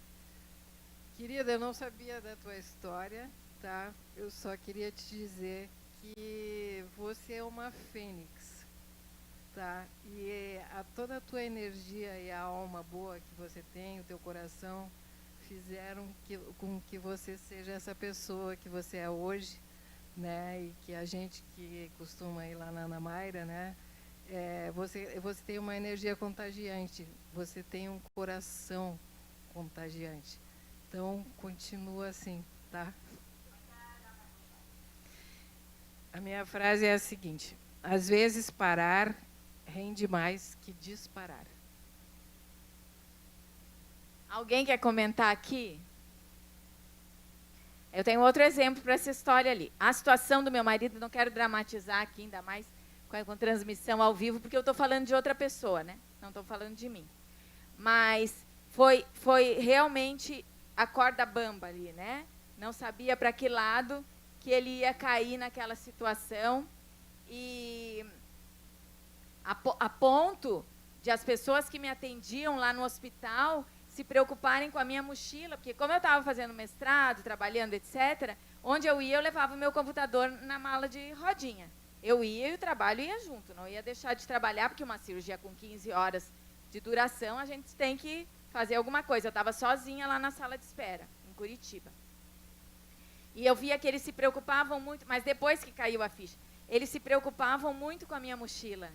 Querida, eu não sabia da tua história, tá? Eu só queria te dizer que você é uma fênix, tá? E toda a tua energia e a alma boa que você tem, o teu coração, fizeram com que você seja essa pessoa que você é hoje, né? E que a gente que costuma ir lá na Ana Mayra, né? Você tem uma energia contagiante, você tem um coração contagiante. Então, continua assim, tá? A minha frase é a seguinte: às vezes parar rende mais que disparar. Alguém quer comentar aqui? Eu tenho outro exemplo para essa história ali. A situação do meu marido, não quero dramatizar aqui, ainda mais com transmissão ao vivo, porque eu estou falando de outra pessoa, né? Não estou falando de mim. Mas foi realmente a corda bamba ali, né? Não sabia para que lado que ele ia cair naquela situação. E a ponto de as pessoas que me atendiam lá no hospital se preocuparem com a minha mochila, porque como eu estava fazendo mestrado, trabalhando, etc., onde eu ia, eu levava o meu computador na mala de rodinha. Eu ia e o trabalho ia junto, não ia deixar de trabalhar, porque uma cirurgia com 15 horas de duração, a gente tem que fazer alguma coisa. Eu estava sozinha lá na sala de espera, em Curitiba. E eu via que eles se preocupavam muito, mas depois que caiu a ficha, eles se preocupavam muito com a minha mochila.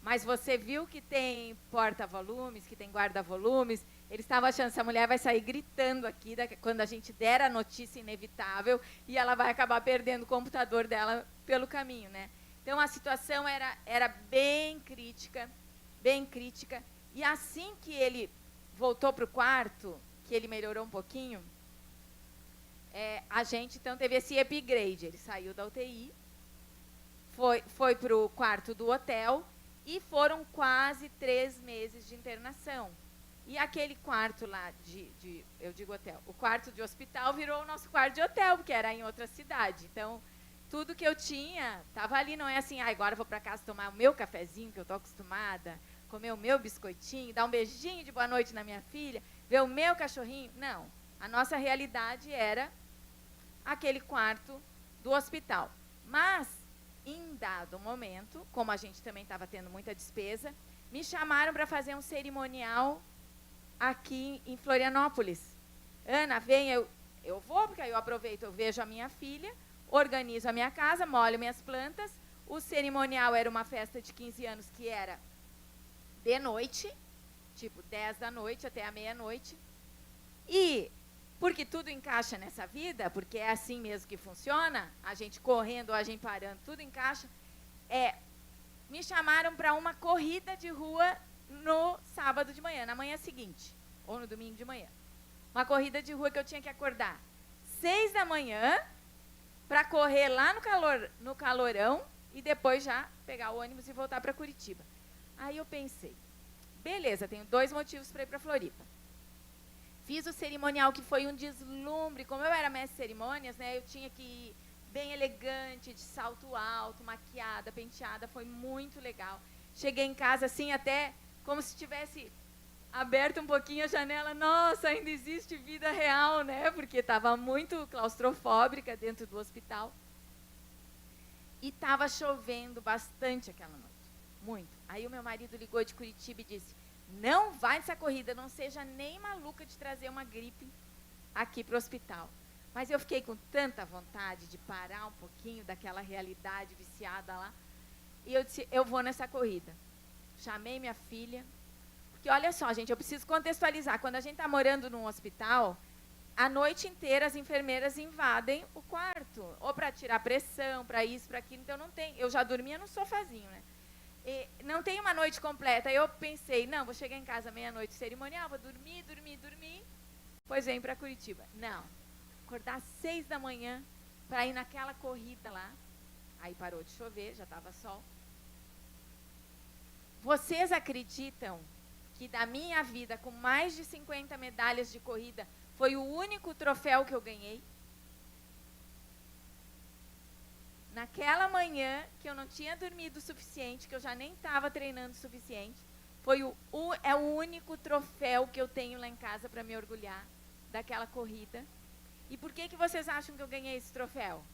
Mas você viu que tem porta-volumes, que tem guarda-volumes. Eles estavam achando, essa mulher vai sair gritando aqui quando a gente der a notícia inevitável e ela vai acabar perdendo o computador dela pelo caminho, né? Então, a situação era bem crítica, bem crítica. E assim que ele voltou para o quarto, que ele melhorou um pouquinho, a gente, então, teve esse upgrade. Ele saiu da UTI, foi para o quarto do hotel e foram quase 3 meses de internação. E aquele quarto lá eu digo hotel, o quarto de hospital virou o nosso quarto de hotel, porque era em outra cidade. Então, tudo que eu tinha estava ali, não é assim, agora vou para casa tomar o meu cafezinho, que eu estou acostumada, comer o meu biscoitinho, dar um beijinho de boa noite na minha filha, ver o meu cachorrinho. Não, a nossa realidade era aquele quarto do hospital. Mas, em dado momento, como a gente também estava tendo muita despesa, me chamaram para fazer um cerimonial aqui em Florianópolis. Ana, vem, eu vou, porque aí eu aproveito, eu vejo a minha filha, organizo a minha casa, molho minhas plantas. O cerimonial era uma festa de 15 anos que era de noite, tipo 10 da noite até a meia-noite. E, porque tudo encaixa nessa vida, porque é assim mesmo que funciona, a gente correndo ou a gente parando, tudo encaixa, me chamaram para uma corrida de rua no sábado de manhã, na manhã seguinte, ou no domingo de manhã. Uma corrida de rua que eu tinha que acordar 6 da manhã para correr lá no calorão e depois já pegar o ônibus e voltar para Curitiba. Aí eu pensei, beleza, tenho 2 motivos para ir para Floripa. Fiz o cerimonial, que foi um deslumbre. Como eu era mestre de cerimônias, né, eu tinha que ir bem elegante, de salto alto, maquiada, penteada, foi muito legal. Cheguei em casa assim, até como se tivesse aberto um pouquinho a janela. Nossa, ainda existe vida real, né? Porque estava muito claustrofóbica dentro do hospital. E estava chovendo bastante aquela noite, muito. Aí o meu marido ligou de Curitiba e disse, não vai nessa corrida, não seja nem maluca de trazer uma gripe aqui para o hospital. Mas eu fiquei com tanta vontade de parar um pouquinho daquela realidade viciada lá. E eu disse, eu vou nessa corrida. Chamei minha filha. Porque olha só, gente, eu preciso contextualizar. Quando a gente está morando num hospital, a noite inteira as enfermeiras invadem o quarto. Ou para tirar pressão, para isso, para aquilo. Então não tem. Eu já dormia no sofazinho, né? E não tem uma noite completa. Eu pensei, não, vou chegar em casa meia-noite cerimonial, vou dormir. Pois vem para Curitiba. Não. Acordar às 6 da manhã para ir naquela corrida lá. Aí parou de chover, já estava sol. Vocês acreditam que da minha vida, com mais de 50 medalhas de corrida, foi o único troféu que eu ganhei? Naquela manhã, que eu não tinha dormido o suficiente, que eu já nem estava treinando o suficiente, é o único troféu que eu tenho lá em casa para me orgulhar daquela corrida. E por que vocês acham que eu ganhei esse troféu?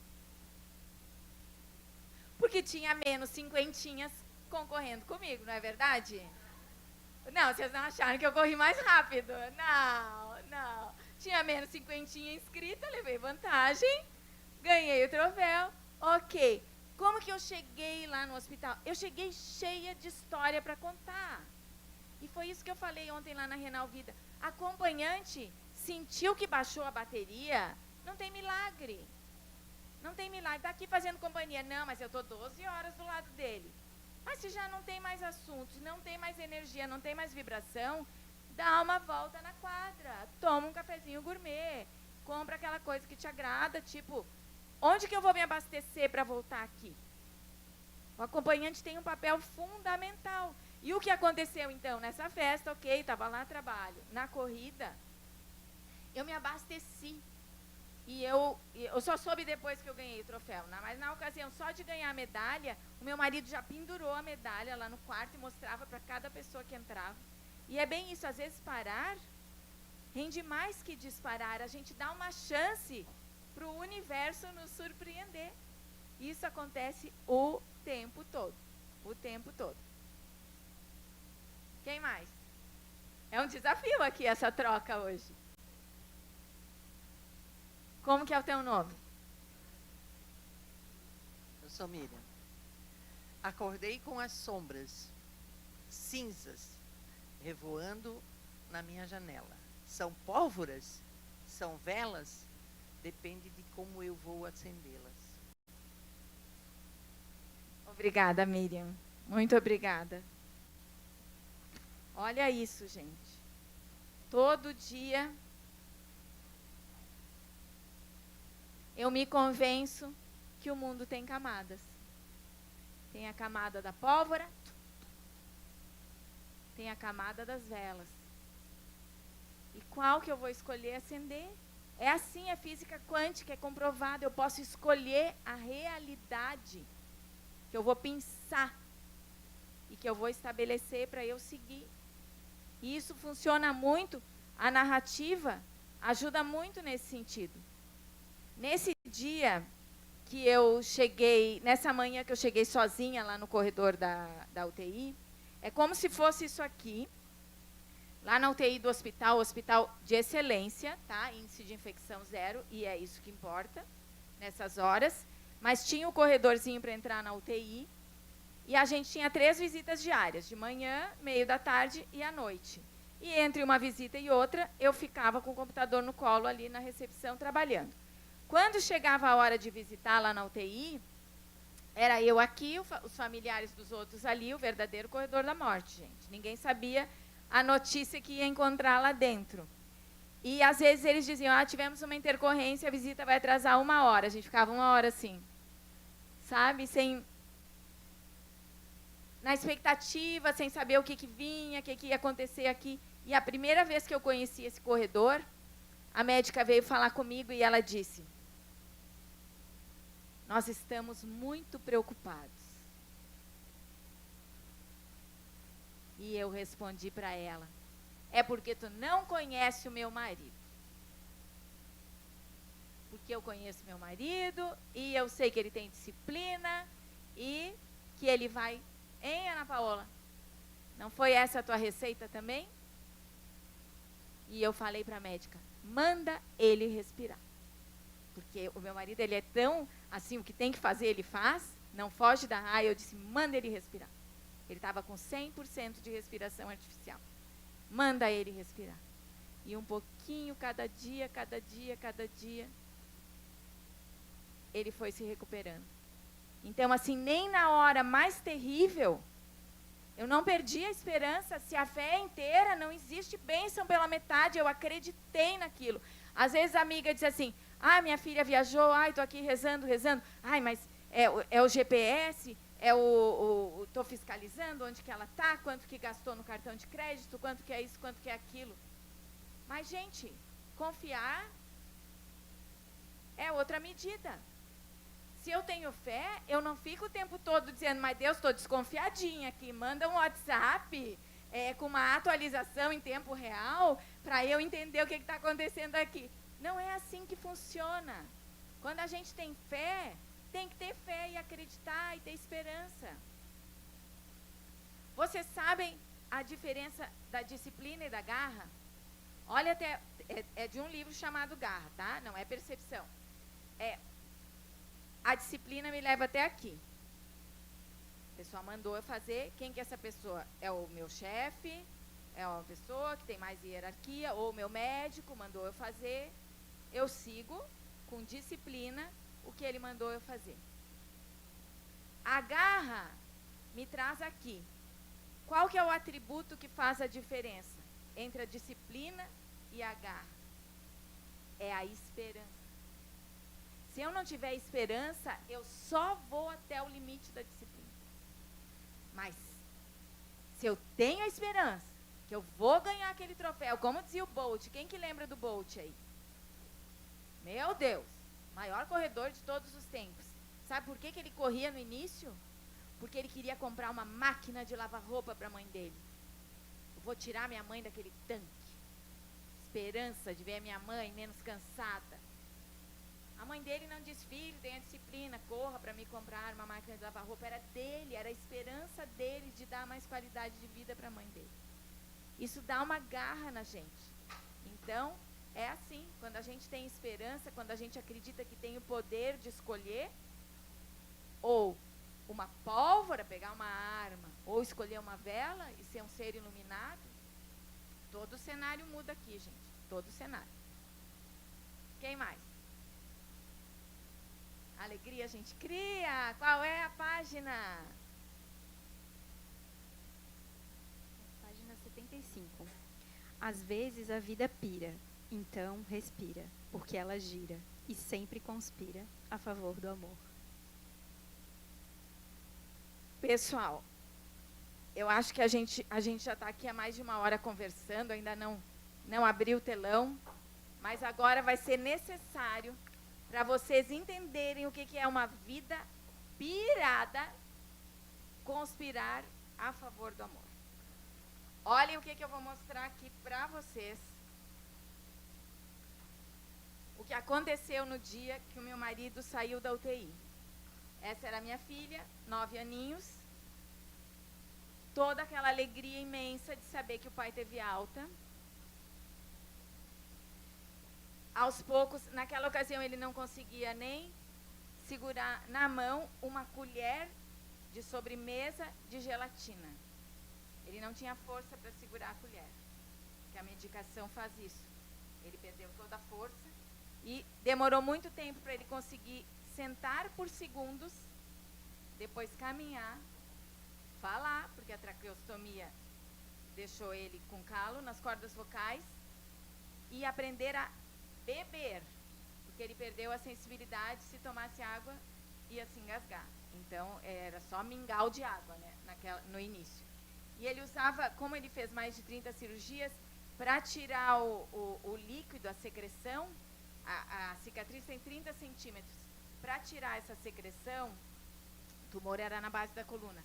Porque tinha menos cinquentinhas concorrendo comigo, não é verdade? Não, vocês não acharam que eu corri mais rápido? Não. Tinha menos cinquentinha inscrita, levei vantagem, ganhei o troféu. Ok. Como que eu cheguei lá no hospital? Eu cheguei cheia de história para contar. E foi isso que eu falei ontem lá na Renal Vida. Acompanhante sentiu que baixou a bateria, não tem milagre. Não tem milagre. Está aqui fazendo companhia. Não, mas eu estou 12 horas do lado dele. Mas se já não tem mais assuntos, não tem mais energia, não tem mais vibração, dá uma volta na quadra. Toma um cafezinho gourmet. Compra aquela coisa que te agrada, tipo, onde que eu vou me abastecer para voltar aqui? O acompanhante tem um papel fundamental. E o que aconteceu, então, nessa festa? Ok, estava lá trabalho. Na corrida, eu me abasteci. E eu só soube depois que eu ganhei o troféu. Mas na ocasião só de ganhar a medalha, o meu marido já pendurou a medalha lá no quarto e mostrava para cada pessoa que entrava. E é bem isso, às vezes parar rende mais que disparar. A gente dá uma chance para o universo nos surpreender. Isso acontece o tempo todo. O tempo todo. Quem mais? É um desafio aqui essa troca hoje. Como que é o teu nome? Eu sou Miriam. Acordei com as sombras cinzas revoando na minha janela. São pólvoras? São velas? Depende de como eu vou acendê-las. Obrigada, Miriam. Muito obrigada. Olha isso, gente. Todo dia eu me convenço que o mundo tem camadas. Tem a camada da pólvora, tem a camada das velas. E qual que eu vou escolher acender? É assim, a física quântica é comprovada. Eu posso escolher a realidade que eu vou pensar e que eu vou estabelecer para eu seguir. E isso funciona muito, a narrativa ajuda muito nesse sentido. Nesse dia que eu cheguei, nessa manhã que eu cheguei sozinha lá no corredor da UTI, é como se fosse isso aqui, lá na UTI do hospital de excelência, tá? Índice de infecção 0, e é isso que importa nessas horas. Mas tinha o corredorzinho para entrar na UTI, e a gente tinha 3 visitas diárias, de manhã, meio da tarde e à noite. E entre uma visita e outra, eu ficava com o computador no colo ali na recepção trabalhando. Quando chegava a hora de visitar lá na UTI, era eu aqui, os familiares dos outros ali, o verdadeiro corredor da morte, gente. Ninguém sabia a notícia que ia encontrar lá dentro. E às vezes eles diziam, tivemos uma intercorrência, a visita vai atrasar 1 hora. A gente ficava 1 hora assim, sabe? Na expectativa, sem saber o que vinha, o que ia acontecer aqui. E a primeira vez que eu conheci esse corredor, a médica veio falar comigo e ela disse, nós estamos muito preocupados. E eu respondi para ela, é porque tu não conhece o meu marido. Porque eu conheço meu marido e eu sei que ele tem disciplina e que ele vai... Hein, Ana Paola? Não foi essa a tua receita também? E eu falei para a médica, manda ele respirar. Porque o meu marido, ele é tão, assim, o que tem que fazer, ele faz, não foge da raia. Eu disse, manda ele respirar. Ele estava com 100% de respiração artificial. Manda ele respirar. E um pouquinho, cada dia, ele foi se recuperando. Então, assim, nem na hora mais terrível, eu não perdi a esperança. Se a fé é inteira, não existe bênção pela metade. Eu acreditei naquilo. Às vezes a amiga diz assim, minha filha viajou, estou aqui rezando. Mas é o GPS, estou fiscalizando onde que ela está, quanto que gastou no cartão de crédito, quanto que é isso, quanto que é aquilo. Mas, gente, confiar é outra medida. Se eu tenho fé, eu não fico o tempo todo dizendo, mas Deus, estou desconfiadinha aqui, manda um WhatsApp com uma atualização em tempo real para eu entender o que está acontecendo aqui. Não é assim que funciona. Quando a gente tem fé, tem que ter fé e acreditar e ter esperança. Vocês sabem a diferença da disciplina e da garra? Olha, até é de um livro chamado Garra, tá? Não é Percepção. A disciplina me leva até aqui. A pessoa mandou eu fazer. Quem que é essa pessoa? É o meu chefe, é uma pessoa que tem mais hierarquia, ou meu médico mandou eu fazer, eu sigo com disciplina o que ele mandou eu fazer. A garra me traz aqui. Qual que é o atributo que faz a diferença entre a disciplina e a garra? É a esperança. Se eu não tiver esperança, eu só vou até o limite da disciplina. Mas, se eu tenho a esperança que eu vou ganhar aquele troféu, como dizia o Bolt, quem que lembra do Bolt aí? Meu Deus, maior corredor de todos os tempos. Sabe por que ele corria no início? Porque ele queria comprar uma máquina de lavar roupa para a mãe dele. Eu vou tirar minha mãe daquele tanque. Esperança de ver a minha mãe menos cansada. A mãe dele não diz, filho, tenha disciplina, corra para me comprar uma máquina de lavar roupa. Era dele, era a esperança dele de dar mais qualidade de vida para a mãe dele. Isso dá uma garra na gente. Então, é assim, quando a gente tem esperança, quando a gente acredita que tem o poder de escolher, ou uma pólvora, pegar uma arma, ou escolher uma vela e ser um ser iluminado, todo o cenário muda aqui, gente. Todo o cenário. Quem mais? Alegria a gente cria. Qual é a página? Página 75. Às vezes a vida pira, então respira, porque ela gira e sempre conspira a favor do amor. Pessoal, eu acho que a gente já está aqui há mais de uma hora conversando, ainda não abriu o telão, mas agora vai ser necessário para vocês entenderem o que é uma vida pirada, conspirar a favor do amor. Olhem o que eu vou mostrar aqui para vocês. O que aconteceu no dia que o meu marido saiu da UTI. Essa era a minha filha, 9 aninhos. Toda aquela alegria imensa de saber que o pai teve alta. Aos poucos, naquela ocasião, ele não conseguia nem segurar na mão uma colher de sobremesa de gelatina. Ele não tinha força para segurar a colher, porque a medicação faz isso. Ele perdeu toda a força e demorou muito tempo para ele conseguir sentar por segundos, depois caminhar, falar, porque a traqueostomia deixou ele com calo nas cordas vocais, e aprender a beber, porque ele perdeu a sensibilidade, se tomasse água ia se engasgar. Então era só mingau de água, né, no início. E ele usava, como ele fez mais de 30 cirurgias, para tirar o líquido, a secreção, a cicatriz tem 30 centímetros. Para tirar essa secreção, o tumor era na base da coluna.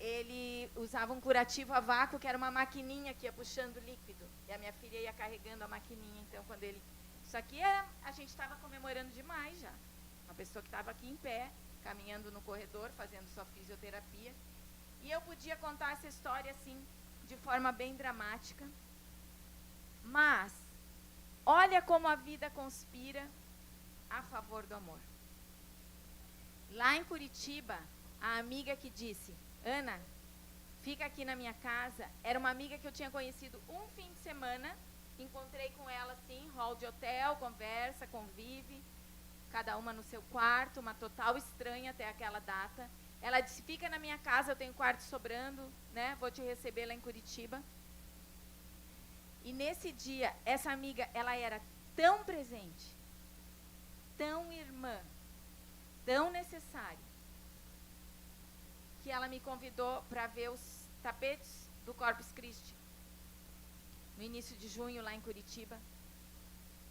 Ele usava um curativo a vácuo, que era uma maquininha que ia puxando líquido. E a minha filha ia carregando a maquininha. Então, quando ele... Isso aqui, a gente estava comemorando demais já. Uma pessoa que estava aqui em pé, caminhando no corredor, fazendo sua fisioterapia. E eu podia contar essa história, assim, de forma bem dramática. Mas, olha como a vida conspira a favor do amor. Lá em Curitiba, a amiga que disse, Ana, fica aqui na minha casa, era uma amiga que eu tinha conhecido um fim de semana, encontrei com ela assim, hall de hotel, conversa, convive, cada uma no seu quarto, uma total estranha até aquela data. Ela disse, fica na minha casa, eu tenho quarto sobrando, né? Vou te receber lá em Curitiba. E nesse dia, essa amiga, ela era tão presente, tão irmã, tão necessária, que ela me convidou para ver os tapetes do Corpus Christi, no início de junho, lá em Curitiba.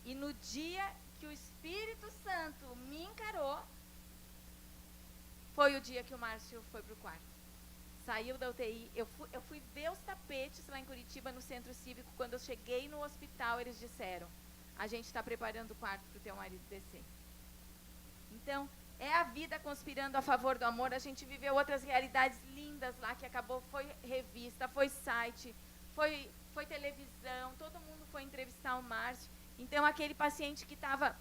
E no dia que o Espírito Santo me encarou, foi o dia que o Márcio foi para o quarto. Saiu da UTI, eu fui ver os tapetes lá em Curitiba, no centro cívico. Quando eu cheguei no hospital, eles disseram, a gente está preparando o quarto para o teu marido descer. Então, é a vida conspirando a favor do amor. A gente viveu outras realidades lindas lá, que acabou, foi revista, foi site, foi televisão, todo mundo foi entrevistar o Márcio. Então, aquele paciente que estava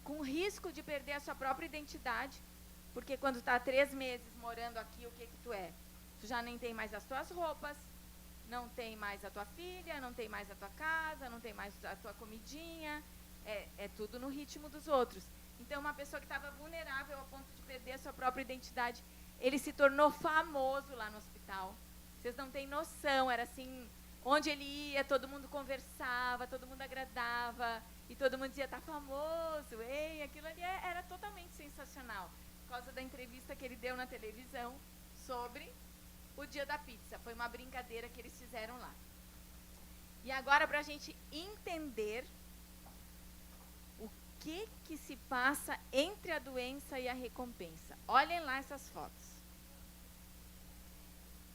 com risco de perder a sua própria identidade, porque quando está 3 meses morando aqui, o que tu é? Tu já nem tem mais as tuas roupas, Não tem mais a tua filha, não tem mais a tua casa, não tem mais a tua comidinha. É tudo no ritmo dos outros. Então, uma pessoa que estava vulnerável a ponto de perder a sua própria identidade, ele se tornou famoso lá no hospital. Vocês não têm noção, era assim, onde ele ia, todo mundo conversava, todo mundo agradava, e todo mundo dizia, tá famoso, ei, aquilo ali era totalmente sensacional, por causa da entrevista que ele deu na televisão sobre o dia da pizza. Foi uma brincadeira que eles fizeram lá. E agora, para a gente entender o que se passa entre a doença e a recompensa. Olhem lá essas fotos.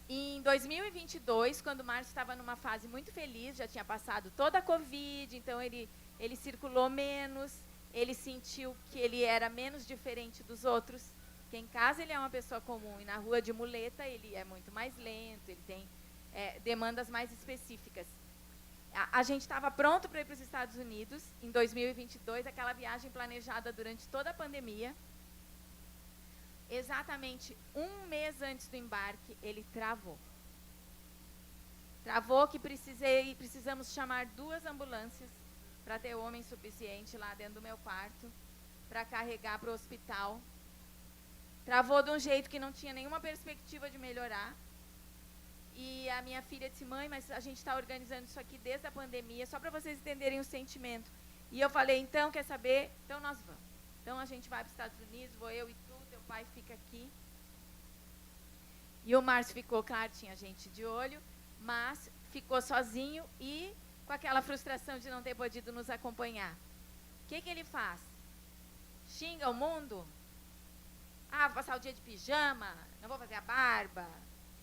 Em 2022, quando o Márcio estava numa fase muito feliz, já tinha passado toda a Covid, então ele circulou menos, ele sentiu que ele era menos diferente dos outros, que em casa ele é uma pessoa comum e na rua de muleta ele é muito mais lento, ele tem demandas mais específicas. A gente estava pronto para ir para os Estados Unidos em 2022, aquela viagem planejada durante toda a pandemia. Exatamente um mês antes do embarque, ele travou. Travou que precisamos chamar 2 ambulâncias para ter homem suficiente lá dentro do meu quarto, para carregar para o hospital. Travou de um jeito que não tinha nenhuma perspectiva de melhorar. E a minha filha disse, mãe, mas a gente está organizando isso aqui desde a pandemia, só para vocês entenderem o sentimento. E eu falei, então, quer saber? Então nós vamos. Então a gente vai para os Estados Unidos, vou eu e tu, teu pai fica aqui. E o Márcio ficou, claro, tinha gente de olho, mas ficou sozinho e com aquela frustração de não ter podido nos acompanhar. O que ele faz? Xinga o mundo? Ah, vou passar o dia de pijama, não vou fazer a barba,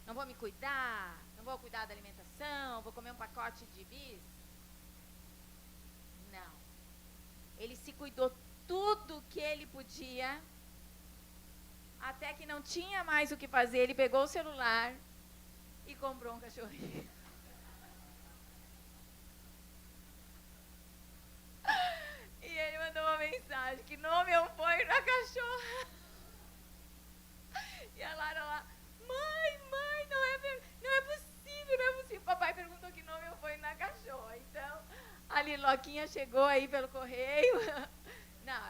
não vou me cuidar, não vou cuidar da alimentação, vou comer um pacote de bis. Não. Ele se cuidou tudo que ele podia, até que não tinha mais o que fazer, ele pegou o celular e comprou um cachorrinho. E ele mandou uma mensagem, que nome eu ponho na cachorra? E a Lara lá, mãe, não é possível. Papai perguntou que nome eu ponho na cachorra. Então, a Liloquinha chegou aí pelo correio. Não,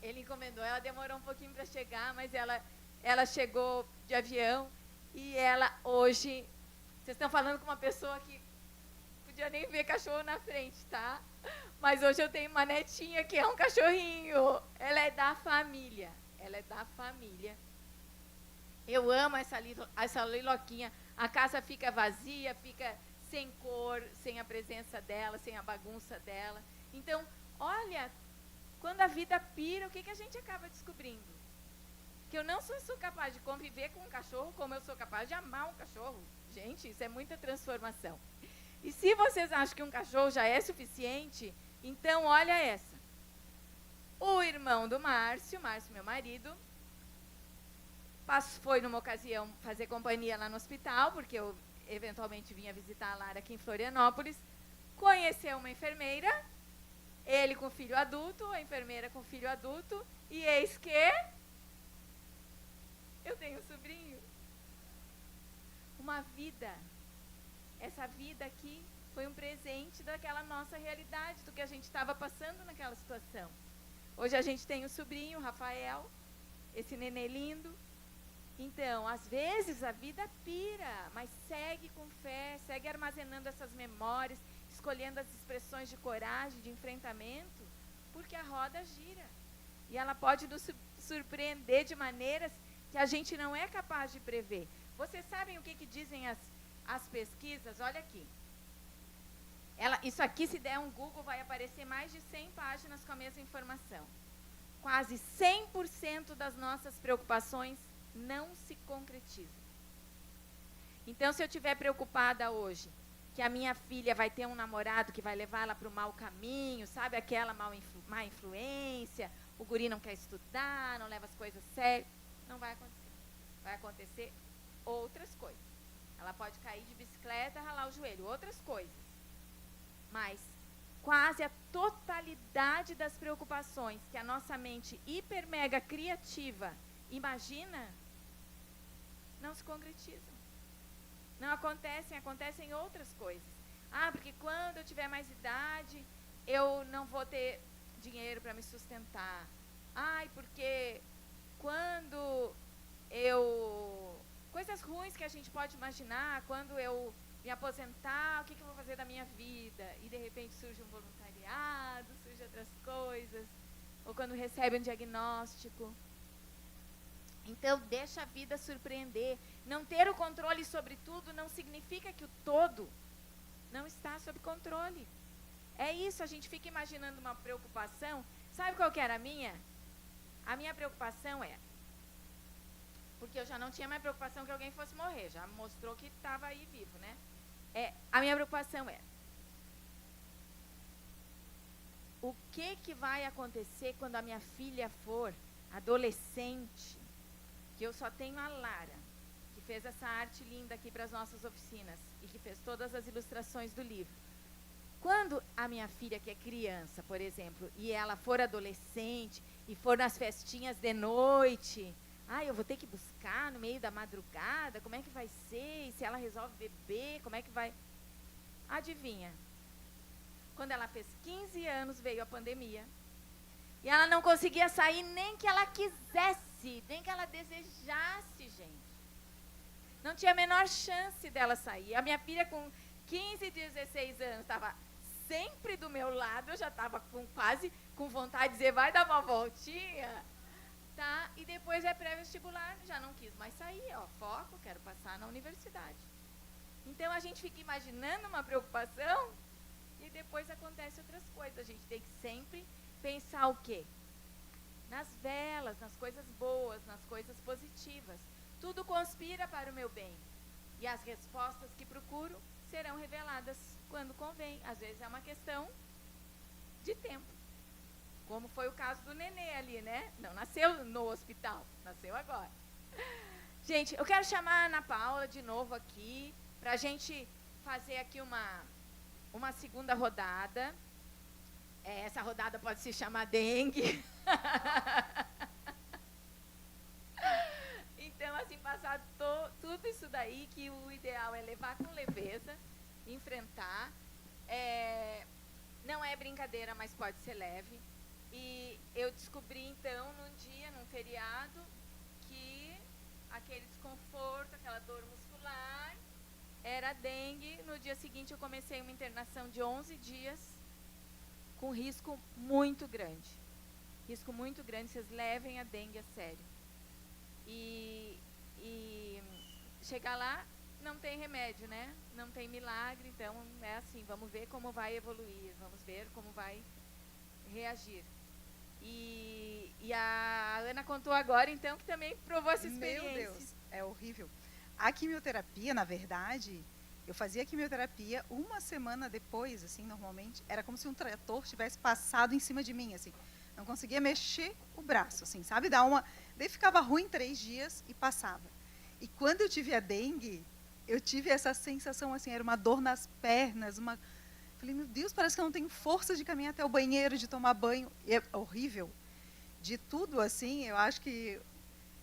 ele encomendou, ela demorou um pouquinho para chegar, mas ela chegou de avião e ela hoje, vocês estão falando com uma pessoa que podia nem ver cachorro na frente, tá? Mas hoje eu tenho uma netinha que é um cachorrinho. Ela é da família. Eu amo essa Liloquinha. A casa fica vazia, fica sem cor, sem a presença dela, sem a bagunça dela. Então, olha, quando a vida pira, o que a gente acaba descobrindo? Que eu não sou capaz de conviver com um cachorro como eu sou capaz de amar um cachorro. Gente, isso é muita transformação. E se vocês acham que um cachorro já é suficiente, então olha essa. O irmão do Márcio, meu marido, foi numa ocasião fazer companhia lá no hospital, porque eu eventualmente vinha visitar a Lara aqui em Florianópolis, conheceu uma enfermeira, ele com filho adulto, a enfermeira com filho adulto, e eis que eu tenho um sobrinho. Uma vida. Essa vida aqui foi um presente daquela nossa realidade, do que a gente estava passando naquela situação. Hoje a gente tem um sobrinho, o Rafael, esse nenê lindo. Então, às vezes a vida pira, mas segue com fé, segue armazenando essas memórias, escolhendo as expressões de coragem, de enfrentamento, porque a roda gira. E ela pode nos surpreender de maneiras que a gente não é capaz de prever. Vocês sabem o que dizem as pesquisas? Olha aqui. Isso aqui, se der um Google, vai aparecer mais de 100 páginas com a mesma informação. Quase 100% das nossas preocupações não se concretizam. Então, se eu estiver preocupada hoje, que a minha filha vai ter um namorado que vai levar ela para o mau caminho, sabe? Aquela má influência, o guri não quer estudar, não leva as coisas a sério, não vai acontecer. Vai acontecer outras coisas. Ela pode cair de bicicleta, ralar o joelho, outras coisas. Mas quase a totalidade das preocupações que a nossa mente hiper mega criativa imagina, não se concretizam. Não acontecem, acontecem outras coisas. Ah, porque quando eu tiver mais idade, eu não vou ter dinheiro para me sustentar. Ai, porque quando eu... Coisas ruins que a gente pode imaginar, quando eu me aposentar, o que eu vou fazer da minha vida? E de repente surge um voluntariado, surge outras coisas. Ou quando recebe um diagnóstico. Então, deixa a vida surpreender. Não ter o controle sobre tudo não significa que o todo não está sob controle. É isso, a gente fica imaginando uma preocupação. Sabe qual que era a minha? A minha preocupação é... Porque eu já não tinha mais preocupação que alguém fosse morrer. Já mostrou que estava aí vivo, né? A minha preocupação é... O que vai acontecer quando a minha filha for adolescente? Que eu só tenho a Lara, que fez essa arte linda aqui para as nossas oficinas e que fez todas as ilustrações do livro. Quando a minha filha, que é criança, por exemplo, e ela for adolescente e for nas festinhas de noite, eu vou ter que buscar no meio da madrugada, como é que vai ser? E se ela resolve beber, como é que vai? Adivinha? Quando ela fez 15 anos, veio a pandemia. E ela não conseguia sair nem que ela quisesse, nem que ela desejasse, gente. Não tinha a menor chance dela sair. A minha filha com 15, 16 anos estava sempre do meu lado, eu já estava quase com vontade de dizer, vai dar uma voltinha, tá? E depois é pré-vestibular, já não quis mais sair, foco, quero passar na universidade. Então a gente fica imaginando uma preocupação e depois acontecem outras coisas. A gente tem que sempre pensar o quê? Nas velas, nas coisas boas, nas coisas positivas. Tudo conspira para o meu bem. E as respostas que procuro serão reveladas quando convém. Às vezes é uma questão de tempo. Como foi o caso do nenê ali, né? Não nasceu no hospital, nasceu agora. Gente, eu quero chamar a Ana Paula de novo aqui, para a gente fazer aqui uma segunda rodada. Essa rodada pode se chamar dengue. Então, assim, passar tudo isso daí, que o ideal é levar com leveza, enfrentar. Não é brincadeira, mas pode ser leve. E eu descobri, então, num feriado, que aquele desconforto, aquela dor muscular, era dengue. No dia seguinte, eu comecei uma internação de 11 dias, com risco muito grande. Risco muito grande, vocês levem a dengue a sério. E chegar lá, não tem remédio, né? Não tem milagre, então é assim, vamos ver como vai evoluir, vamos ver como vai reagir. E a Ana contou agora, então, que também provou essa experiência. Meu Deus, é horrível. A quimioterapia, na verdade, eu fazia quimioterapia uma semana depois, assim, normalmente, era como se um trator tivesse passado em cima de mim, assim. Não conseguia mexer o braço, assim, sabe? Daí ficava ruim 3 dias e passava. E quando eu tive a dengue, eu tive essa sensação, assim, era uma dor nas pernas, Falei, meu Deus, parece que eu não tenho força de caminhar até o banheiro, de tomar banho. E é horrível. De tudo, assim, eu acho que...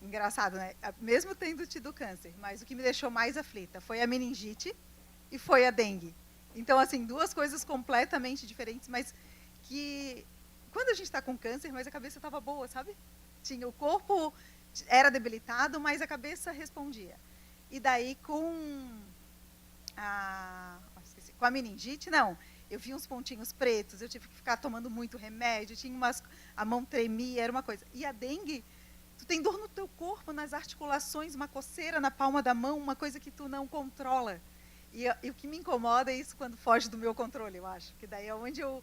Engraçado, né? Mesmo tendo tido câncer, mas o que me deixou mais aflita foi a meningite e foi a dengue. Então, assim, 2 coisas completamente diferentes, mas que... Quando a gente está com câncer, mas a cabeça estava boa, sabe? O corpo era debilitado, mas a cabeça respondia. E daí com a meningite, não. Eu vi uns pontinhos pretos, eu tive que ficar tomando muito remédio, a mão tremia, era uma coisa. E a dengue, tu tem dor no teu corpo, nas articulações, uma coceira na palma da mão, uma coisa que tu não controla. E o que me incomoda é isso quando foge do meu controle, eu acho. Que daí é onde eu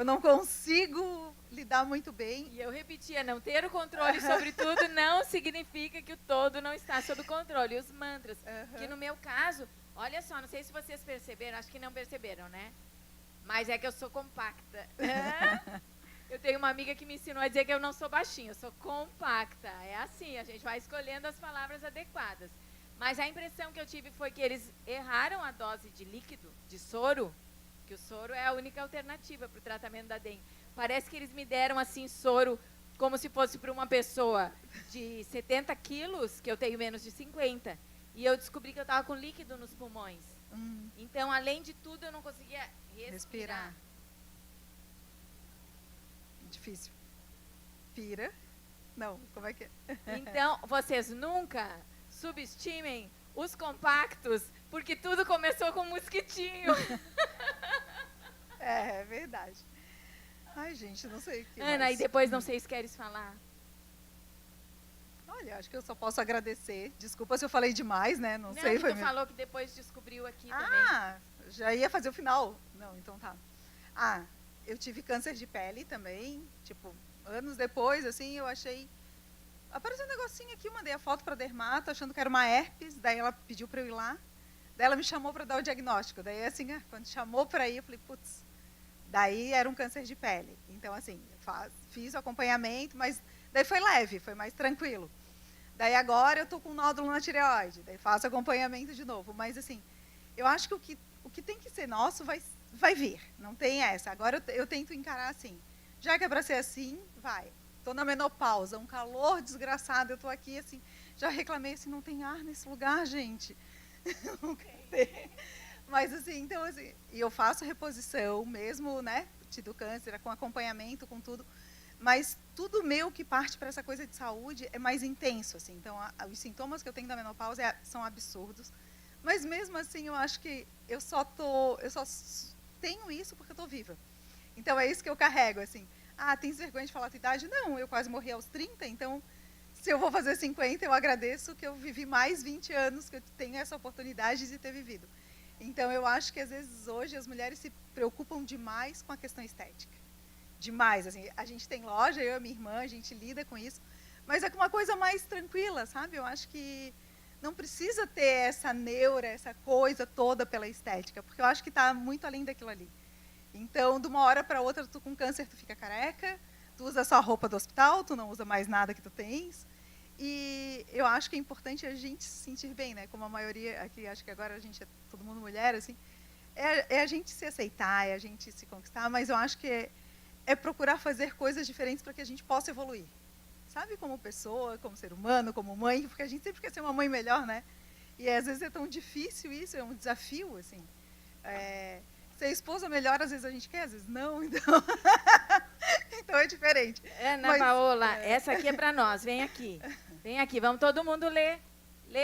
não consigo lidar muito bem. E eu repetia, não ter o controle sobre tudo não significa que o todo não está sob controle. E os mantras, que no meu caso, olha só, não sei se vocês perceberam, acho que não perceberam, né? Mas é que eu sou compacta. Eu tenho uma amiga que me ensinou a dizer que eu não sou baixinha, eu sou compacta. É assim, a gente vai escolhendo as palavras adequadas. Mas a impressão que eu tive foi que eles erraram a dose de líquido, de soro, que o soro é a única alternativa para o tratamento da dengue. Parece que eles me deram assim soro como se fosse para uma pessoa de 70 quilos, que eu tenho menos de 50. E eu descobri que eu estava com líquido nos pulmões. Então, além de tudo, eu não conseguia respirar. Difícil. Pira. Não, como é que é? Então, vocês nunca subestimem os compactos, porque tudo começou com um mosquitinho. É verdade. Ai, gente, não sei o que Ana, mais. e depois não sei se queres falar. Olha, acho que eu só posso agradecer. Desculpa se eu falei demais, né? Não sei. Que Foi tu falou que depois descobriu aqui também. Ah, já ia fazer o final. Não, então tá. Ah, eu tive câncer de pele também. Tipo, anos depois, assim, eu achei... Apareceu um negocinho aqui, eu mandei a foto para a dermato, achando que era uma herpes. Daí ela pediu para eu ir lá. Daí ela me chamou para dar o diagnóstico. Daí, assim, quando chamou para ir, eu falei, putz... Daí era um câncer de pele. Então, assim, fiz o acompanhamento, mas daí foi leve, foi mais tranquilo. Daí agora eu estou com um nódulo na tireoide, daí faço acompanhamento de novo. Mas, assim, eu acho que o que tem que ser nosso vai vir, não tem essa. Agora eu tento encarar assim, já que é para ser assim, vai. Estou na menopausa, um calor desgraçado, eu estou aqui, assim, já reclamei, assim, não tem ar nesse lugar, gente. Não tem. Mas, assim, então, assim, e eu faço reposição, mesmo, né, tido câncer, com acompanhamento, com tudo, mas tudo meu que parte para essa coisa de saúde é mais intenso, assim, então, os sintomas que eu tenho da menopausa são absurdos, mas mesmo assim, eu acho que eu só tenho isso porque eu estou viva. Então, é isso que eu carrego, assim, tens vergonha de falar a tua idade? Não, eu quase morri aos 30, então, se eu vou fazer 50, eu agradeço que eu vivi mais 20 anos, que eu tenho essa oportunidade de ter vivido. Então, eu acho que, às vezes, hoje, as mulheres se preocupam demais com a questão estética. Demais. Assim, a gente tem loja, eu e a minha irmã, a gente lida com isso, mas é com uma coisa mais tranquila, sabe? Eu acho que não precisa ter essa neura, essa coisa toda pela estética, porque eu acho que está muito além daquilo ali. Então, de uma hora para outra, tu com câncer, tu fica careca, tu usa só a roupa do hospital, tu não usa mais nada que tu tens. E eu acho que é importante a gente se sentir bem, né? Como a maioria aqui, acho que agora a gente é todo mundo mulher, assim, é a gente se aceitar, é a gente se conquistar, mas eu acho que é procurar fazer coisas diferentes para que a gente possa evoluir, sabe? Como pessoa, como ser humano, como mãe, porque a gente sempre quer ser uma mãe melhor, né? E às vezes é tão difícil isso, é um desafio, assim. Ser esposa melhor, às vezes a gente quer, às vezes não, então... então é diferente. Ana Paola, essa aqui é para nós, vem aqui. Vem aqui, vamos todo mundo ler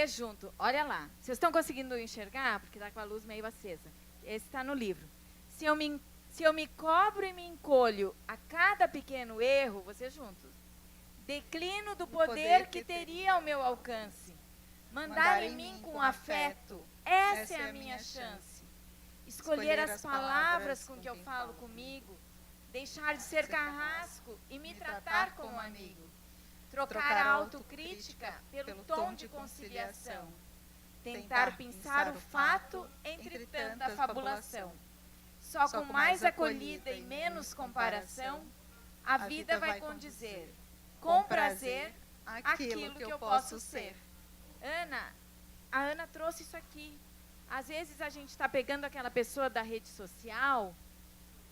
junto. Olha lá. Vocês estão conseguindo enxergar? Porque está com a luz meio acesa. Esse está no livro. Se eu me cobro e me encolho a cada pequeno erro, vocês juntos, declino do poder que teria ao meu alcance. Mandar em mim com afeto, essa é a minha chance. Escolher as palavras com que eu falo comigo, deixar de ser carrasco e me tratar como amigo. Trocar a autocrítica pelo tom de conciliação. Tentar pensar o fato entre tanta fabulação. Só com mais acolhida e menos comparação, a vida vai condizer, com prazer, aquilo que eu posso ser. A Ana trouxe isso aqui. Às vezes a gente está pegando aquela pessoa da rede social,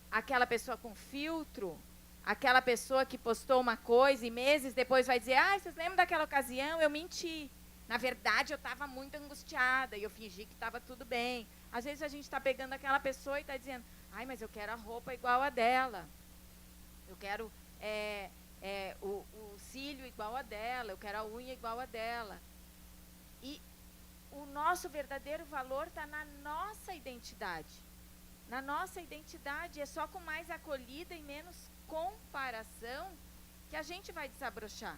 aquela pessoa com filtro, aquela pessoa que postou uma coisa e meses depois vai dizer, vocês lembram daquela ocasião? Eu menti. Na verdade, eu estava muito angustiada e eu fingi que estava tudo bem. Às vezes a gente está pegando aquela pessoa e está dizendo, mas eu quero a roupa igual a dela. Eu quero o cílio igual a dela, eu quero a unha igual a dela. E o nosso verdadeiro valor está na nossa identidade. Na nossa identidade, é só com mais acolhida e menos comparação que a gente vai desabrochar.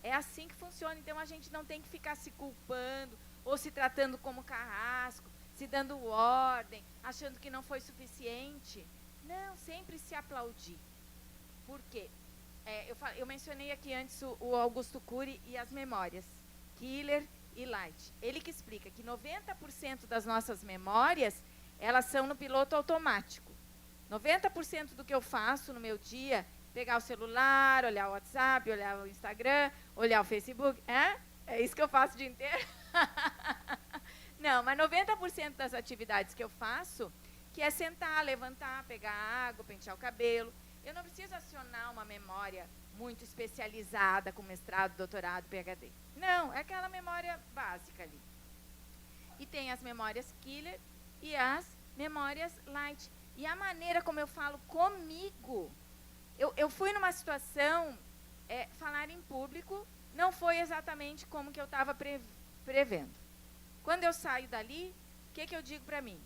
É assim que funciona. Então, a gente não tem que ficar se culpando ou se tratando como carrasco, se dando ordem, achando que não foi suficiente. Não, sempre se aplaudir. Por quê? Eu mencionei aqui antes o Augusto Cury e as memórias. Killer e Light. Ele que explica que 90% das nossas memórias, elas são no piloto automático. 90% do que eu faço no meu dia, pegar o celular, olhar o WhatsApp, olhar o Instagram, olhar o Facebook, é isso que eu faço o dia inteiro? Não, mas 90% das atividades que eu faço, que é sentar, levantar, pegar água, pentear o cabelo, Eu não preciso acionar uma memória muito especializada com mestrado, doutorado, PhD. Não, é aquela memória básica ali. E tem as memórias killer e as memórias light. E a maneira como eu falo comigo, eu fui numa situação, falar em público não foi exatamente como que eu estava prevendo. Quando eu saio dali, o que eu digo para mim?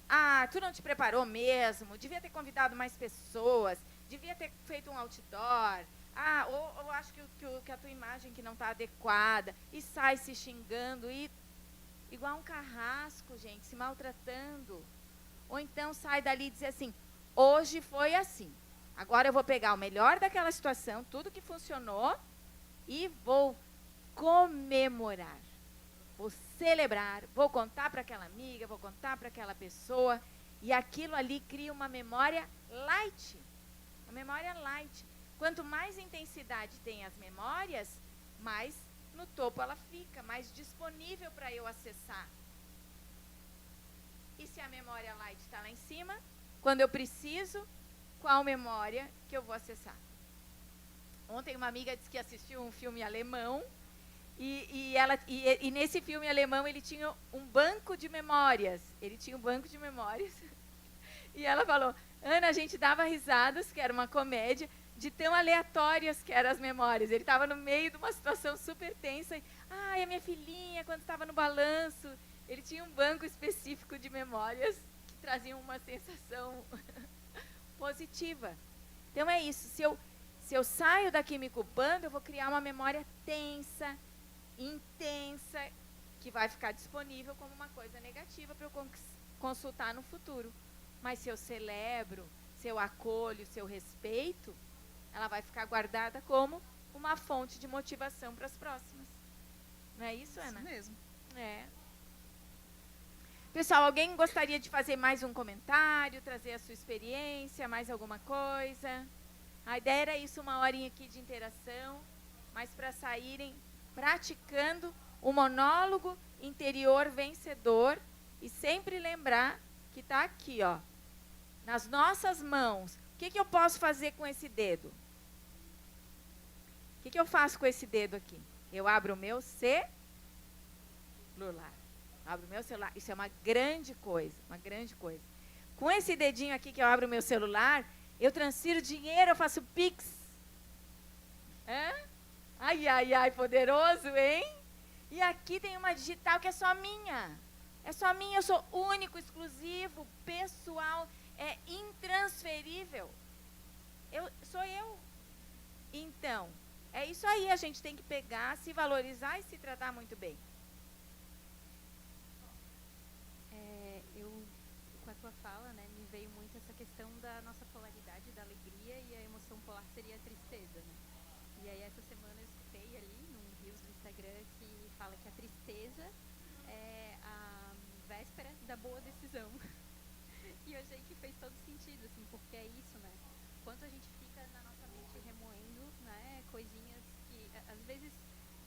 Ah, tu não te preparou mesmo, devia ter convidado mais pessoas, devia ter feito um outdoor, ou acho que a tua imagem que não está adequada, e sai se xingando, e igual um carrasco, gente, se maltratando. Ou então sai dali e diz assim, hoje foi assim, agora eu vou pegar o melhor daquela situação, tudo que funcionou, e vou comemorar. Vou celebrar, vou contar para aquela amiga, vou contar para aquela pessoa. E aquilo ali cria uma memória light. Uma memória light. Quanto mais intensidade tem as memórias, mais no topo ela fica, mais disponível para eu acessar. E se a memória light está lá em cima, quando eu preciso, qual memória que eu vou acessar? Ontem uma amiga disse que assistiu um filme alemão, e nesse filme alemão ele tinha um banco de memórias. E ela falou, Ana, a gente dava risadas, que era uma comédia, de tão aleatórias que eram as memórias. Ele estava no meio de uma situação super tensa. A minha filhinha, quando estava no balanço, ele tinha um banco específico de memórias que traziam uma sensação positiva. Então é isso, se eu saio daqui me culpando, eu vou criar uma memória tensa, intensa, que vai ficar disponível como uma coisa negativa para eu consultar no futuro. Mas se eu celebro, se eu acolho, se eu respeito, ela vai ficar guardada como uma fonte de motivação para as próximas. Não é isso, Ana? Isso mesmo. Pessoal, alguém gostaria de fazer mais um comentário, trazer a sua experiência, mais alguma coisa? A ideia era isso, uma horinha aqui de interação, mas para saírem praticando o monólogo interior vencedor e sempre lembrar que está aqui, ó, nas nossas mãos. O que eu posso fazer com esse dedo? O que eu faço com esse dedo aqui? Eu abro o meu celular. Abro o meu celular. Isso é uma grande coisa, uma grande coisa. Com esse dedinho aqui que eu abro o meu celular, eu transfiro dinheiro, eu faço Pix. Ai, poderoso, hein? E aqui tem uma digital que é só minha. É só minha, eu sou único, exclusivo, pessoal, é intransferível. Sou eu. Então, é isso aí, a gente tem que pegar, se valorizar e se tratar muito bem. Com a tua fala, né, me veio muito essa questão da nossa polaridade, da alegria, e a emoção polar seria a tristeza, né? E aí essa semana eu escutei ali num Reels do Instagram que fala que a tristeza é a véspera da boa decisão. E eu achei que fez todo sentido, assim, porque é isso, né? Quanto a gente fica na nossa mente remoendo, né, coisinhas que, às vezes,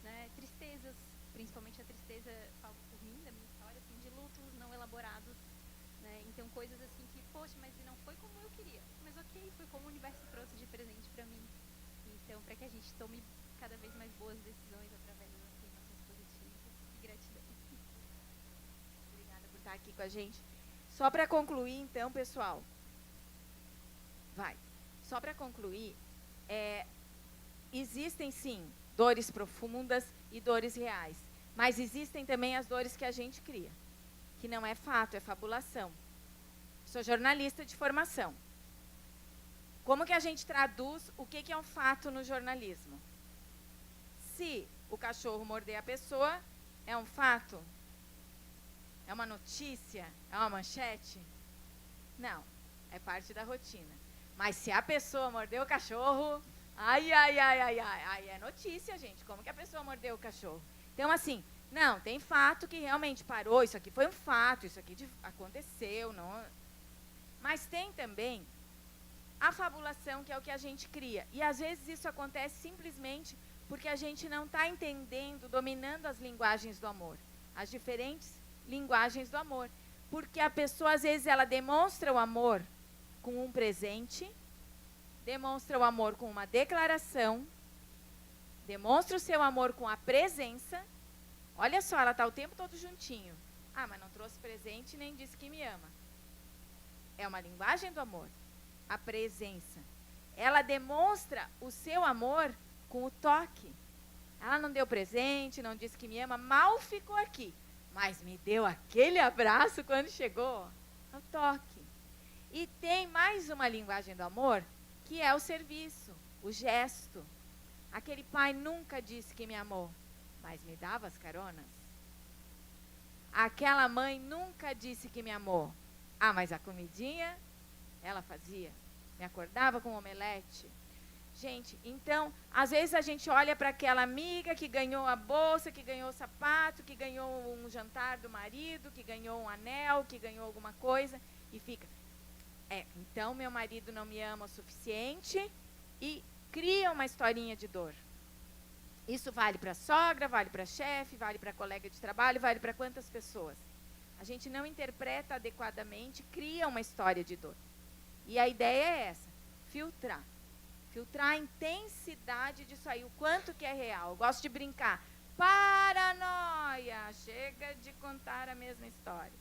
né, tristezas, principalmente a tristeza, falo por mim, da minha história, assim, de lutos não elaborados, né? Então, coisas assim que, poxa, mas não foi como eu queria. Mas ok, foi como o universo trouxe de presente para mim. Então, para que a gente tome cada vez mais boas decisões através das afirmações positivas. E gratidão. Obrigada por estar aqui com a gente. Só para concluir, então, pessoal. Só para concluir, existem, sim, dores profundas e dores reais. Mas existem também as dores que a gente cria. Que não é fato, é fabulação. Sou jornalista de formação. Como que a gente traduz o que é um fato no jornalismo? Se o cachorro morder a pessoa, é um fato? É uma notícia? É uma manchete? Não, é parte da rotina. Mas se a pessoa mordeu o cachorro, ai, é notícia, gente. Como que a pessoa mordeu o cachorro? Então, assim, não, tem fato que realmente parou, isso aqui foi um fato, isso aqui aconteceu, não. Mas tem também a fabulação, que é o que a gente cria. E às vezes isso acontece simplesmente porque a gente não está entendendo, dominando as linguagens do amor, as diferentes linguagens do amor. Porque a pessoa, às vezes, ela demonstra o amor com um presente, demonstra o amor com uma declaração, demonstra o seu amor com a presença. Olha só, ela está o tempo todo juntinho. Ah, mas não trouxe presente nem disse que me ama. É uma linguagem do amor, a presença. Ela demonstra o seu amor com o toque. Ela não deu presente, não disse que me ama, mal ficou aqui. Mas me deu aquele abraço quando chegou. O toque. E tem mais uma linguagem do amor, que é o serviço, o gesto. Aquele pai nunca disse que me amou, mas me dava as caronas. Aquela mãe nunca disse que me amou. Ah, mas a comidinha ela fazia. Me acordava com omelete. Gente, então, às vezes a gente olha para aquela amiga que ganhou a bolsa, que ganhou o sapato, que ganhou um jantar do marido, que ganhou um anel, que ganhou alguma coisa, e fica, então meu marido não me ama o suficiente, e cria uma historinha de dor. Isso vale para a sogra, vale para a chefe, vale para a colega de trabalho, vale para quantas pessoas? A gente não interpreta adequadamente, cria uma história de dor. E a ideia é essa, filtrar. Filtrar a intensidade disso aí, o quanto que é real. Eu gosto de brincar. Paranoia! Chega de contar a mesma história.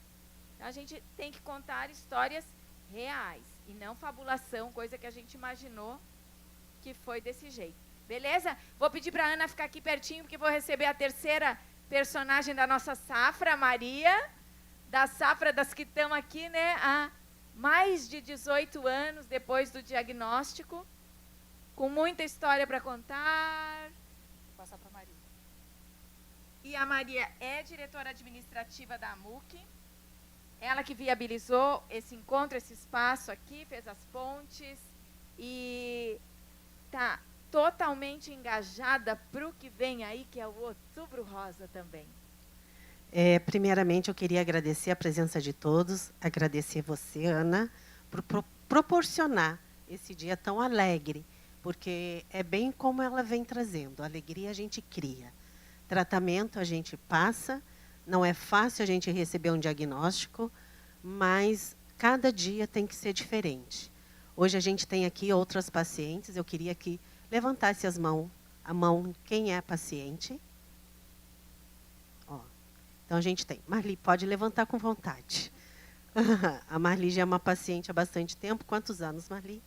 Então, a gente tem que contar histórias reais e não fabulação, coisa que a gente imaginou que foi desse jeito. Beleza? Vou pedir para a Ana ficar aqui pertinho, porque vou receber a terceira personagem da nossa safra, a Maria, da safra das que estão aqui, né, há mais de 18 anos depois do diagnóstico, com muita história para contar. Vou passar para a Maria. E a Maria é diretora administrativa da AMUC. Ela que viabilizou esse encontro, esse espaço aqui, fez as pontes e está totalmente engajada para o que vem aí, que é o Outubro Rosa também. Primeiramente, eu queria agradecer a presença de todos, agradecer você, Ana, por proporcionar esse dia tão alegre, porque é bem como ela vem trazendo. Alegria a gente cria. Tratamento a gente passa. Não é fácil a gente receber um diagnóstico, mas cada dia tem que ser diferente. Hoje a gente tem aqui outras pacientes. Eu queria que levantasse a mão quem é paciente. Ó, então a gente tem. Marli, pode levantar com vontade. A Marli já é uma paciente há bastante tempo. Quantos anos, Marli?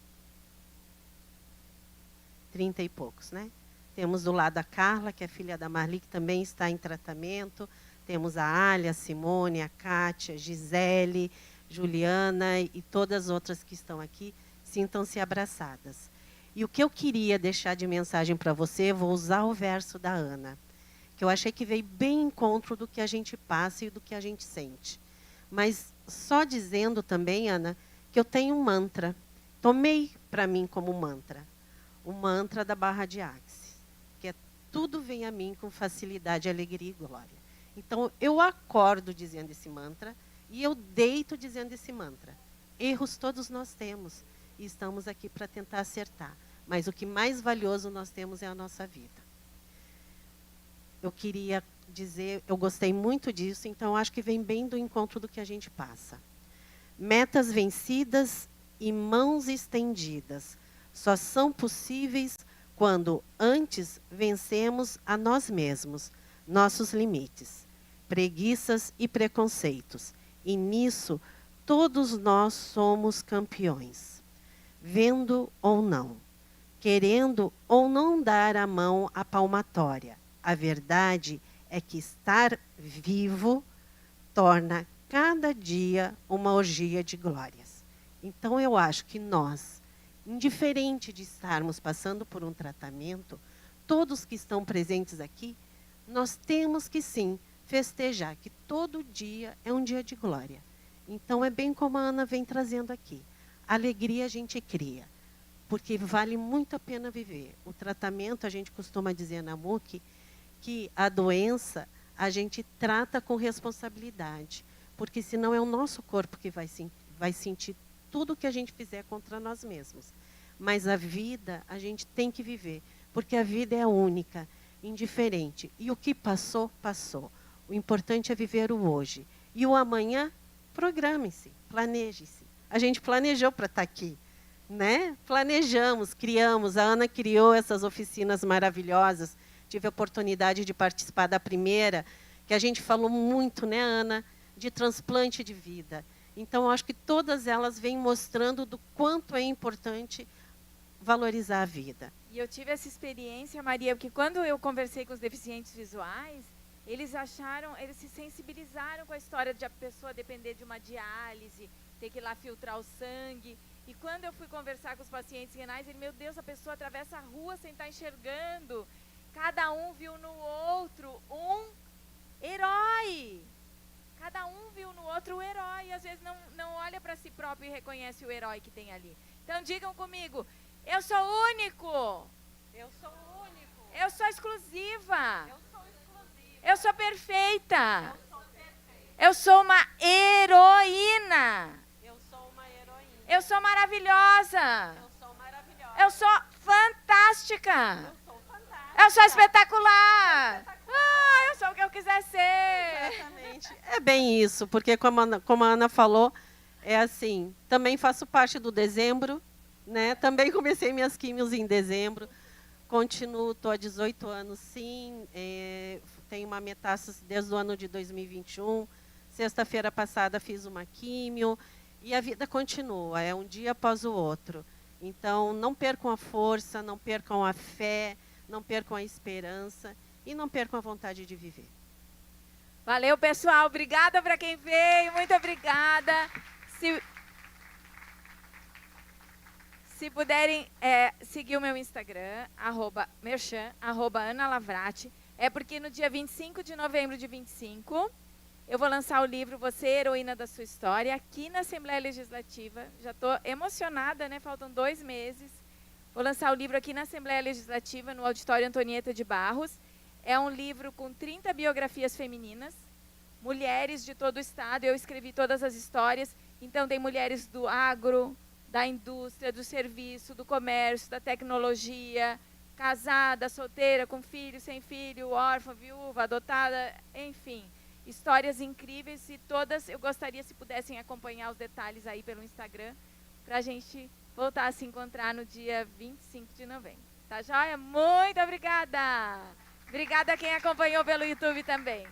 30 e poucos, né? Temos do lado a Carla, que é filha da Marli, que também está em tratamento. Temos a Alia, a Simone, a Kátia, a Gisele, Juliana e todas as outras que estão aqui. Sintam-se abraçadas. E o que eu queria deixar de mensagem para você, vou usar o verso da Ana, que eu achei que veio bem em encontro do que a gente passa e do que a gente sente. Mas só dizendo também, Ana, que eu tenho um mantra. Tomei para mim como mantra. O mantra da Barra de Axis, que é tudo vem a mim com facilidade, alegria e glória. Então, eu acordo dizendo esse mantra e eu deito dizendo esse mantra. Erros todos nós temos e estamos aqui para tentar acertar. Mas o que mais valioso nós temos é a nossa vida. Eu queria dizer, eu gostei muito disso, então acho que vem bem do encontro do que a gente passa. Metas vencidas e mãos estendidas só são possíveis quando antes vencemos a nós mesmos, nossos limites, preguiças e preconceitos. E nisso, todos nós somos campeões. Vendo ou não, querendo ou não dar a mão à palmatória. A verdade é que estar vivo torna cada dia uma orgia de glórias. Então, eu acho que nós, indiferente de estarmos passando por um tratamento, todos que estão presentes aqui, nós temos que sim festejar que todo dia é um dia de glória. Então é bem como a Ana vem trazendo aqui. Alegria a gente cria, porque vale muito a pena viver. O tratamento, a gente costuma dizer na MUC, que a doença a gente trata com responsabilidade, porque senão é o nosso corpo que vai sentir tudo que a gente fizer contra nós mesmos. Mas a vida a gente tem que viver, porque a vida é única, indiferente. E o que passou, passou. O importante é viver o hoje. E o amanhã, programe-se, planeje-se. A gente planejou para estar aqui. né? Planejamos, criamos. A Ana criou essas oficinas maravilhosas. Tive a oportunidade de participar da primeira, que a gente falou muito, né, Ana, de transplante de vida. Então, eu acho que todas elas vêm mostrando do quanto é importante valorizar a vida. E eu tive essa experiência, Maria, porque quando eu conversei com os deficientes visuais, eles se sensibilizaram com a história de a pessoa depender de uma diálise, ter que ir lá filtrar o sangue. E quando eu fui conversar com os pacientes renais, ele, meu Deus, a pessoa atravessa a rua sem estar enxergando. Cada um viu no outro um herói. Cada um viu no outro o herói. E às vezes não olha para si próprio e reconhece o herói que tem ali. Então digam comigo, eu sou único. Eu sou único. Eu sou exclusiva. Eu sou exclusiva. Eu sou perfeita. Eu sou perfeita. Eu sou uma heroína. Eu sou uma heroína. Eu sou maravilhosa. Eu sou maravilhosa. Eu sou fantástica. Eu sou fantástica. Eu sou espetacular. Eu sou o que eu quiser ser. Exatamente. É bem isso, porque como a Ana falou, é assim, também faço parte do dezembro, né? Também comecei minhas químios em dezembro. Continuo, estou há 18 anos, sim. Tenho uma metástase desde o ano de 2021. Sexta-feira passada fiz uma químio. E a vida continua, é um dia após o outro. Então, não percam a força, não percam a fé, não percam a esperança e não percam a vontade de viver. Valeu, pessoal. Obrigada para quem veio. Muito obrigada. Se puderem seguir o meu Instagram, @merchan, @AnaLavrati, é porque no dia 25 de novembro de 25, eu vou lançar o livro Você, Heroína da Sua História, aqui na Assembleia Legislativa. Já estou emocionada, né? Faltam 2 meses. Vou lançar o livro aqui na Assembleia Legislativa, no Auditório Antonieta de Barros. É um livro com 30 biografias femininas, mulheres de todo o estado. Eu escrevi todas as histórias. Então, tem mulheres do agro, da indústria, do serviço, do comércio, da tecnologia, casada, solteira, com filho, sem filho, órfã, viúva, adotada, enfim. Histórias incríveis e todas, eu gostaria se pudessem acompanhar os detalhes aí pelo Instagram, para a gente voltar a se encontrar no dia 25 de novembro. Tá joia? Muito obrigada! Obrigada a quem acompanhou pelo YouTube também.